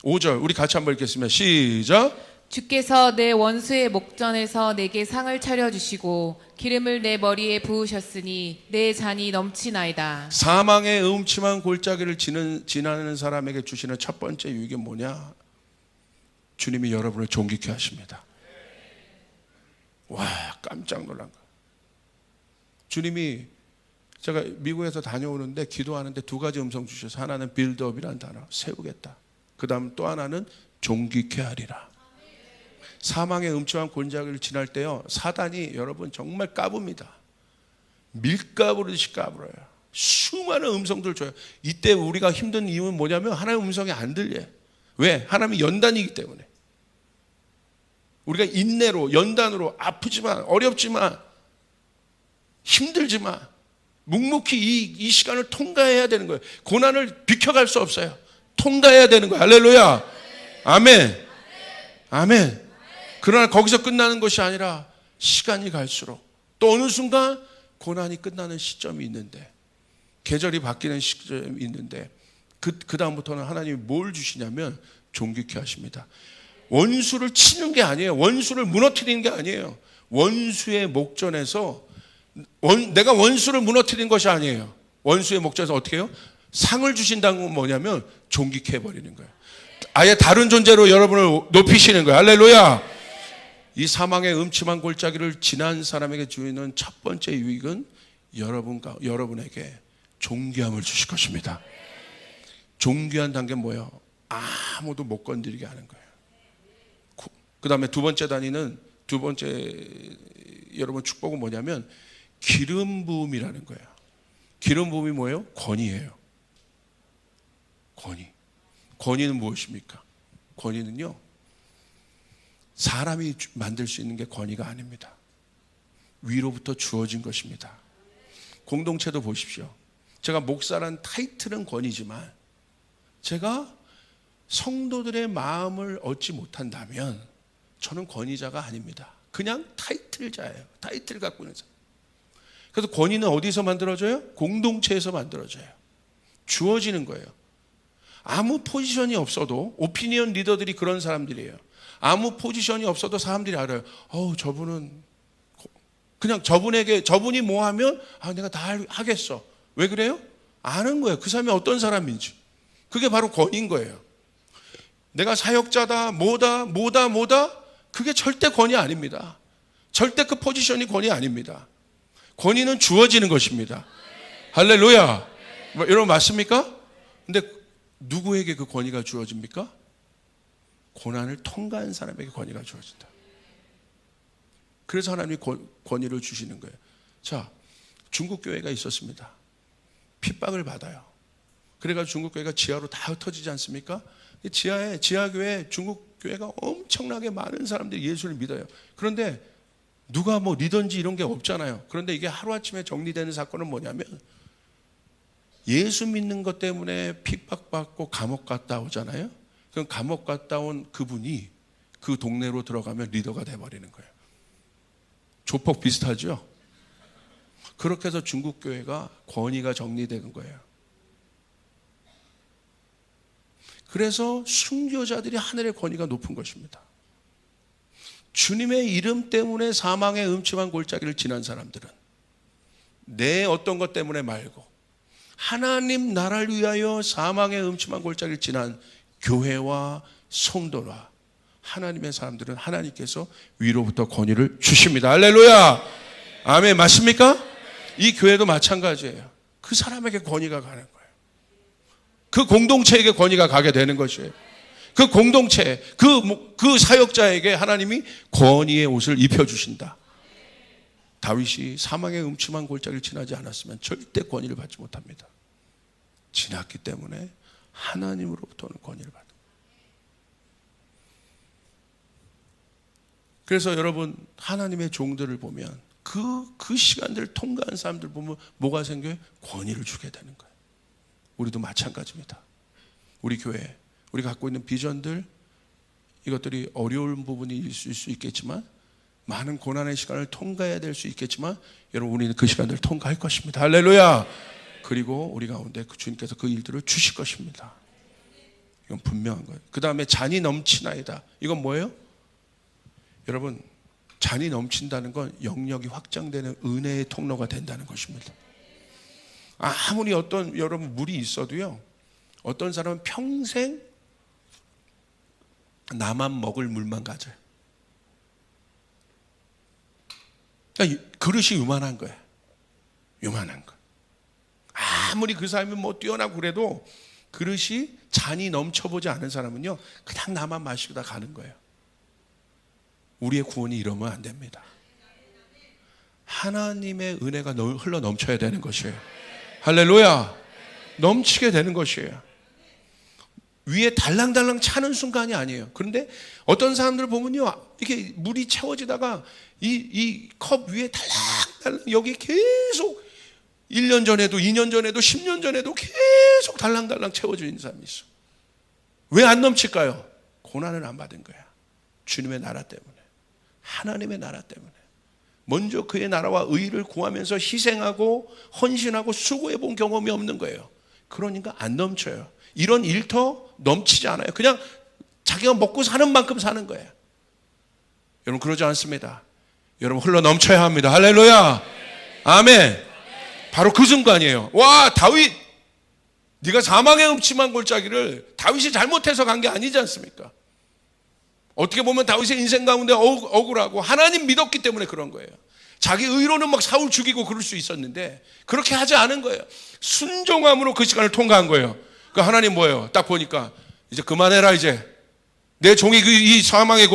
5절 우리 같이 한번 읽겠습니다. 시작. 주께서 내 원수의 목전에서 내게 상을 차려주시고 기름을 내 머리에 부으셨으니 내 잔이 넘치나이다. 사망의 음침한 골짜기를 지나는 사람에게 주시는 첫 번째 유익이 뭐냐? 주님이 여러분을 존귀케 하십니다. 와, 깜짝 놀란 거. 주님이, 제가 미국에서 다녀오는데 기도하는데 두 가지 음성 주셔서, 하나는 빌드업이라는 단어, 세우겠다. 그 다음 또 하나는 존귀케 하리라. 사망의 음침한 골짜기를 지날 때요, 사단이 여러분 정말 까붑니다. 밀가부르듯이 까불어요. 수많은 음성들을 줘요. 이때 우리가 힘든 이유는 뭐냐면 하나님의 음성이 안 들려요. 왜? 하나님이 연단이기 때문에. 우리가 인내로, 연단으로, 아프지만, 어렵지만, 힘들지만 묵묵히 이 시간을 통과해야 되는 거예요. 고난을 비켜갈 수 없어요. 통과해야 되는 거예요. 할렐루야, 아멘, 아멘. 그러나 거기서 끝나는 것이 아니라 시간이 갈수록 또 어느 순간 고난이 끝나는 시점이 있는데, 계절이 바뀌는 시점이 있는데, 그 다음부터는 하나님이 뭘 주시냐면 존귀케 하십니다. 원수를 치는 게 아니에요. 원수를 무너뜨리는 게 아니에요. 원수의 목전에서 내가 원수를 무너뜨린 것이 아니에요. 원수의 목적에서 어떻게 해요? 상을 주신다는 건 뭐냐면 존귀케 해버리는 거예요. 아예 다른 존재로 여러분을 높이시는 거예요. 할렐루야. 이 사망의 음침한 골짜기를 지난 사람에게 주는 첫 번째 유익은 여러분에게 존귀함을 주실 것입니다. 존귀한 단계는 뭐예요? 아무도 못 건드리게 하는 거예요. 그 다음에 두 번째 여러분 축복은 뭐냐면 기름 부음이라는 거예요. 기름 부음이 뭐예요? 권위예요. 권위는 무엇입니까? 권위는요, 사람이 만들 수 있는 게 권위가 아닙니다. 위로부터 주어진 것입니다. 공동체도 보십시오. 제가 목사란 타이틀은 권위지만 제가 성도들의 마음을 얻지 못한다면 저는 권위자가 아닙니다. 그냥 타이틀자예요. 타이틀 갖고 있는 사람. 그래서 권위는 어디서 만들어져요? 공동체에서 만들어져요. 주어지는 거예요. 아무 포지션이 없어도, 오피니언 리더들이 그런 사람들이에요. 아무 포지션이 없어도 사람들이 알아요. 저분은 그냥 저분이 뭐 하면 내가 다 하겠어. 왜 그래요? 아는 거예요. 그 사람이 어떤 사람인지. 그게 바로 권위인 거예요. 내가 사역자다, 뭐다. 그게 절대 권위 아닙니다. 절대 그 포지션이 권위 아닙니다. 권위는 주어지는 것입니다. 할렐루야. 여러분 맞습니까? 근데 누구에게 그 권위가 주어집니까? 고난을 통과한 사람에게 권위가 주어진다. 그래서 하나님이 권위를 주시는 거예요. 자, 중국 교회가 있었습니다. 핍박을 받아요. 그래가지고 중국 교회가 지하로 다 흩어지지 않습니까? 지하교회 중국 교회가 엄청나게 많은 사람들이 예수를 믿어요. 그런데 누가 뭐 리더인지 이런 게 없잖아요. 그런데 이게 하루아침에 정리되는 사건은 뭐냐면 예수 믿는 것 때문에 핍박받고 감옥 갔다 오잖아요. 그럼 감옥 갔다 온 그분이 그 동네로 들어가면 리더가 돼버리는 거예요. 조폭 비슷하죠? 그렇게 해서 중국 교회가 권위가 정리된 거예요. 그래서 순교자들이 하늘의 권위가 높은 것입니다. 주님의 이름 때문에 사망의 음침한 골짜기를 지난 사람들은 내 어떤 것 때문에 말고 하나님 나라를 위하여 사망의 음침한 골짜기를 지난 교회와 성도와 하나님의 사람들은 하나님께서 위로부터 권위를 주십니다. 할렐루야. 아멘. 맞습니까? 이 교회도 마찬가지예요. 그 사람에게 권위가 가는 거예요. 그 공동체에게 권위가 가게 되는 것이에요. 그 공동체, 그 사역자에게 하나님이 권위의 옷을 입혀주신다. 다윗이 사망의 음침한 골짜기를 지나지 않았으면 절대 권위를 받지 못합니다. 지났기 때문에 하나님으로부터는 권위를 받은 거예요. 그래서 여러분 하나님의 종들을 보면 그 시간들을 통과한 사람들 보면 뭐가 생겨요? 권위를 주게 되는 거예요. 우리도 마찬가지입니다. 우리 교회, 우리가 갖고 있는 비전들, 이것들이 어려운 부분이 있을 수 있겠지만 많은 고난의 시간을 통과해야 될 수 있겠지만 여러분 우리는 그 시간들을 통과할 것입니다. 할렐루야. 그리고 우리 가운데 주님께서 그 일들을 주실 것입니다. 이건 분명한 거예요. 그 다음에 잔이 넘치나이다. 이건 뭐예요? 여러분 잔이 넘친다는 건 영역이 확장되는 은혜의 통로가 된다는 것입니다. 아무리 여러분 물이 있어도요, 어떤 사람은 평생 나만 먹을 물만 가져요. 그러니까 그릇이 요만한 거예요. 요만한 거. 아무리 그 사람이 뭐 뛰어나고 그래도 그릇이 잔이 넘쳐보지 않은 사람은요, 그냥 나만 마시고 다 가는 거예요. 우리의 구원이 이러면 안 됩니다. 하나님의 은혜가 흘러 넘쳐야 되는 것이에요. 할렐루야. 넘치게 되는 것이에요. 위에 달랑달랑 차는 순간이 아니에요. 그런데 어떤 사람들 보면요, 이렇게 물이 채워지다가 이 컵 위에 달랑달랑 여기 계속 1년 전에도 2년 전에도 10년 전에도 계속 달랑달랑 채워지는 사람이 있어. 왜 안 넘칠까요? 고난을 안 받은 거야. 주님의 나라 때문에, 하나님의 나라 때문에. 먼저 그의 나라와 의를 구하면서 희생하고 헌신하고 수고해 본 경험이 없는 거예요. 그러니까 안 넘쳐요. 이런 일터 넘치지 않아요. 그냥 자기가 먹고 사는 만큼 사는 거예요. 여러분 그러지 않습니다. 여러분 흘러 넘쳐야 합니다. 할렐루야. 아멘. 바로 그 순간이에요. 와, 다윗, 네가 사망의 음침한 골짜기를 다윗이 잘못해서 간 게 아니지 않습니까? 어떻게 보면 다윗의 인생 가운데 억울하고 하나님 믿었기 때문에 그런 거예요. 자기 의로는 막 사울 죽이고 그럴 수 있었는데 그렇게 하지 않은 거예요. 순종함으로 그 시간을 통과한 거예요. 그 하나님 뭐예요? 딱 보니까 이제 그만해라. 이제 내 종이 이 사망의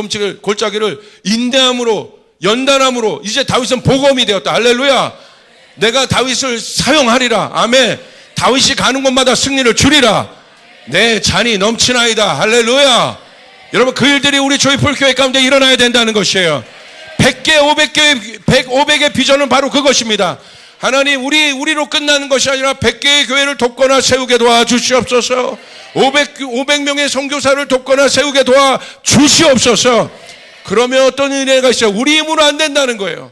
골짜기를 인내함으로 연단함으로 이제 다윗은 복음이 되었다. 할렐루야. 내가 다윗을 사용하리라. 아멘. 다윗이 가는 곳마다 승리를 주리라. 내 잔이 넘치나이다. 할렐루야. 여러분, 그 일들이 우리 조이풀 교회 가운데 일어나야 된다는 것이에요. 100개, 500의 비전은 바로 그것입니다. 하나님, 우리로 끝나는 것이 아니라 100개의 교회를 돕거나 세우게 도와주시옵소서. 500명의 선교사를 돕거나 세우게 도와주시옵소서. 그러면 어떤 은혜가 있어요? 우리 힘으로 안 된다는 거예요.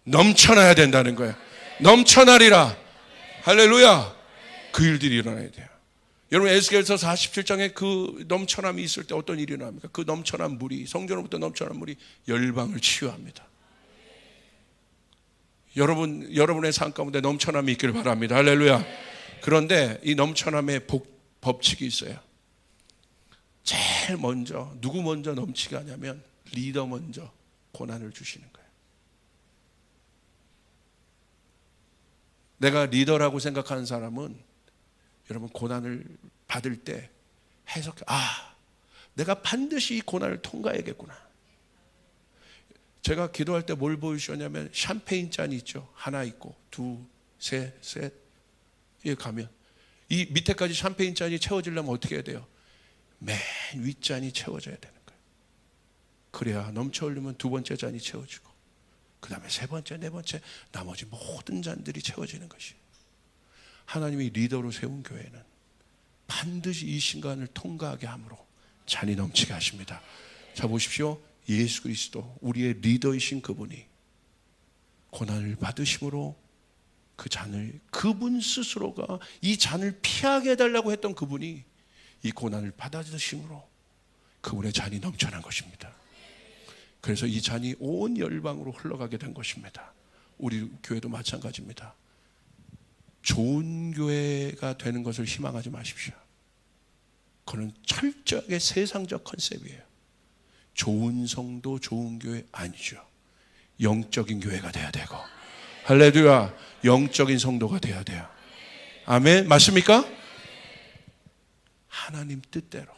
넘쳐나야 된다는 거예요. 넘쳐나리라. 할렐루야. 그 일들이 일어나야 돼요. 여러분, 에스겔서 47장에 그 넘쳐남이 있을 때 어떤 일이 일어납니까? 그 넘쳐난 물이, 성전으로부터 넘쳐난 물이 열방을 치유합니다. 여러분의 삶 가운데 넘쳐남이 있기를 바랍니다. 할렐루야. 그런데 이 넘쳐남의 법칙이 있어요. 제일 먼저, 누구 먼저 넘치게 하냐면 리더 먼저 고난을 주시는 거예요. 내가 리더라고 생각하는 사람은 여러분, 고난을 받을 때 내가 반드시 이 고난을 통과해야겠구나. 제가 기도할 때 뭘 보여주셨냐면 샴페인 잔이 있죠. 하나 있고 둘, 셋, 이렇게 가면 이 밑에까지 샴페인 잔이 채워지려면 어떻게 해야 돼요? 맨 윗잔이 채워져야 되는 거예요. 그래야 넘쳐 흘리면 두 번째 잔이 채워지고 그 다음에 세 번째, 네 번째, 나머지 모든 잔들이 채워지는 것이에요. 하나님이 리더로 세운 교회는 반드시 이 순간을 통과하게 함으로 잔이 넘치게 하십니다. 자, 보십시오. 예수 그리스도, 우리의 리더이신 그분이 고난을 받으심으로 그 잔을, 그분 스스로가 이 잔을 피하게 해달라고 했던 그분이 이 고난을 받아들이심으로 그분의 잔이 넘쳐난 것입니다. 그래서 이 잔이 온 열방으로 흘러가게 된 것입니다. 우리 교회도 마찬가지입니다. 좋은 교회가 되는 것을 희망하지 마십시오. 그건 철저하게 세상적 컨셉이에요. 좋은 성도, 좋은 교회 아니죠. 영적인 교회가 돼야 되고, 할렐루야, 영적인 성도가 돼야 돼요. 아멘. 맞습니까? 하나님 뜻대로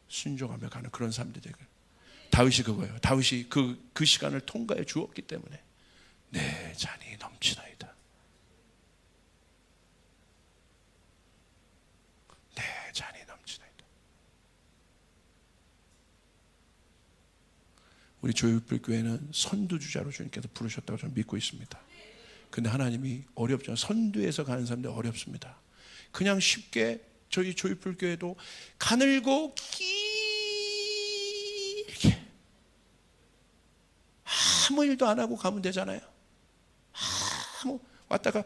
순종하며 가는 그런 사람들이 되고, 다윗이 그거예요. 다윗이 그 시간을 통과해 주었기 때문에 내 잔이 넘치나이다. 내 잔이 넘치나이다. 우리 조율불 교회는 선두주자로 주님께서 부르셨다고 저는 믿고 있습니다. 근데 하나님이 어렵죠. 선두에서 가는 사람들 어렵습니다. 그냥 쉽게 저희 조율불 교회도 가늘고 길게 아무 일도 안 하고 가면 되잖아요. 왔다가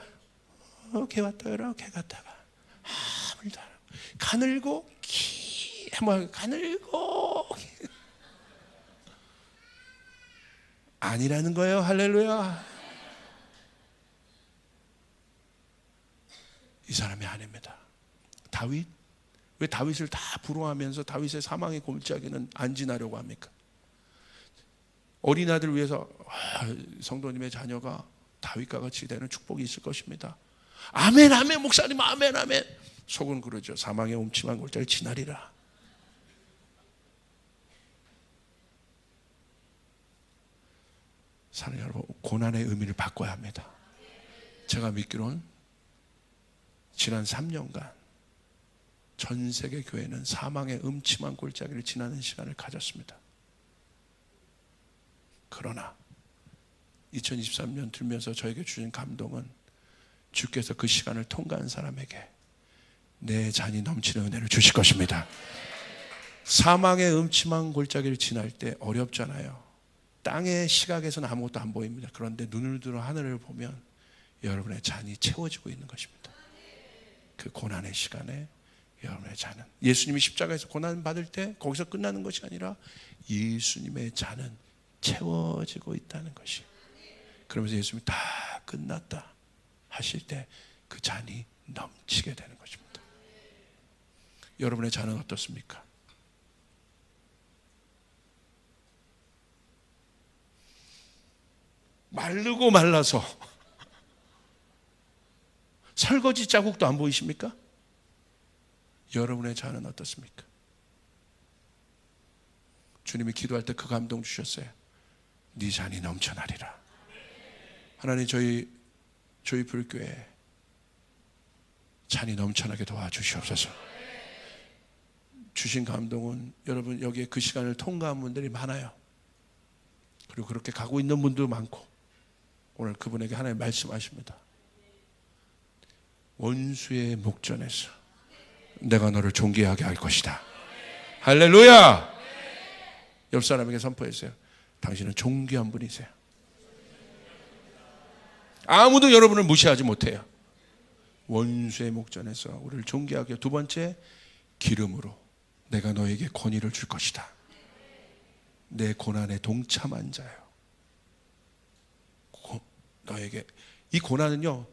이렇게 왔다가 이렇게 갔다가 아무 일도 안 하고 가늘고 가늘고 아니라는 거예요. 할렐루야. 이 사람이 아닙니다. 다윗, 왜 다윗을 다 부러워하면서 다윗의 사망의 골짜기는 안 지나려고 합니까? 어린아들 위해서 성도님의 자녀가 다윗과 같이 되는 축복이 있을 것입니다. 아멘, 아멘, 목사님, 아멘, 아멘. 속은 그러죠. 사망의 음침한 골짜기를 지나리라. 사랑하는 여러분, 고난의 의미를 바꿔야 합니다. 제가 믿기로는 지난 3년간 전 세계 교회는 사망의 음침한 골짜기를 지나는 시간을 가졌습니다. 그러나 2023년 들면서 저에게 주신 감동은 주께서 그 시간을 통과한 사람에게 내 잔이 넘치는 은혜를 주실 것입니다. 사망의 음침한 골짜기를 지날 때 어렵잖아요. 땅의 시각에서는 아무것도 안 보입니다. 그런데 눈을 들어 하늘을 보면 여러분의 잔이 채워지고 있는 것입니다. 그 고난의 시간에 여러분의 잔은, 예수님이 십자가에서 고난 받을 때 거기서 끝나는 것이 아니라 예수님의 잔은 채워지고 있다는 것이. 그러면서 예수님이 다 끝났다 하실 때 그 잔이 넘치게 되는 것입니다. 여러분의 잔은 어떻습니까? 마르고 말라서 설거지 자국도 안 보이십니까? 여러분의 잔은 어떻습니까? 주님이 기도할 때 그 감동 주셨어요. 네 잔이 넘쳐나리라. 하나님 저희 불교에 잔이 넘쳐나게 도와주시옵소서. 주신 감동은 여러분 여기에 그 시간을 통과한 분들이 많아요. 그리고 그렇게 가고 있는 분도 많고 오늘 그분에게 하나님 말씀하십니다. 원수의 목전에서 내가 너를 존귀하게 할 것이다. 할렐루야. 옆 사람에게 선포했어요. 당신은 존귀한 분이세요. 아무도 여러분을 무시하지 못해요. 원수의 목전에서 우리를 존귀하게. 두 번째, 기름으로 내가 너에게 권위를 줄 것이다. 내 고난에 동참한 자요. 너에게 이 고난은요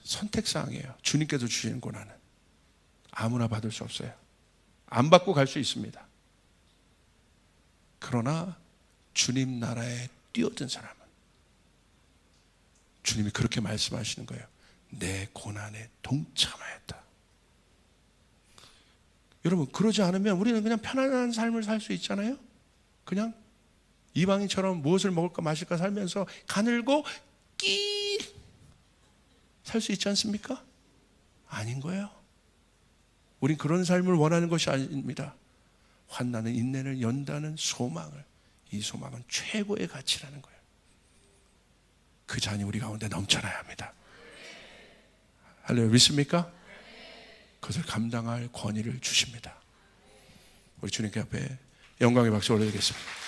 선택사항이에요. 주님께서 주시는 고난은 아무나 받을 수 없어요. 안 받고 갈 수 있습니다. 그러나 주님 나라에 뛰어든 사람은 주님이 그렇게 말씀하시는 거예요. 내 고난에 동참하였다. 여러분 그러지 않으면 우리는 그냥 편안한 삶을 살 수 있잖아요. 그냥 이방인처럼 무엇을 먹을까 마실까 살면서 가늘고 끼 살 수 있지 않습니까? 아닌 거예요. 우린 그런 삶을 원하는 것이 아닙니다. 환난은 인내를 연다는 소망을, 이 소망은 최고의 가치라는 거예요. 그 잔이 우리 가운데 넘쳐나야 합니다. 할렐루야. 믿습니까? 그것을 감당할 권위를 주십니다. 우리 주님께 앞에 영광의 박수 올려드리겠습니다.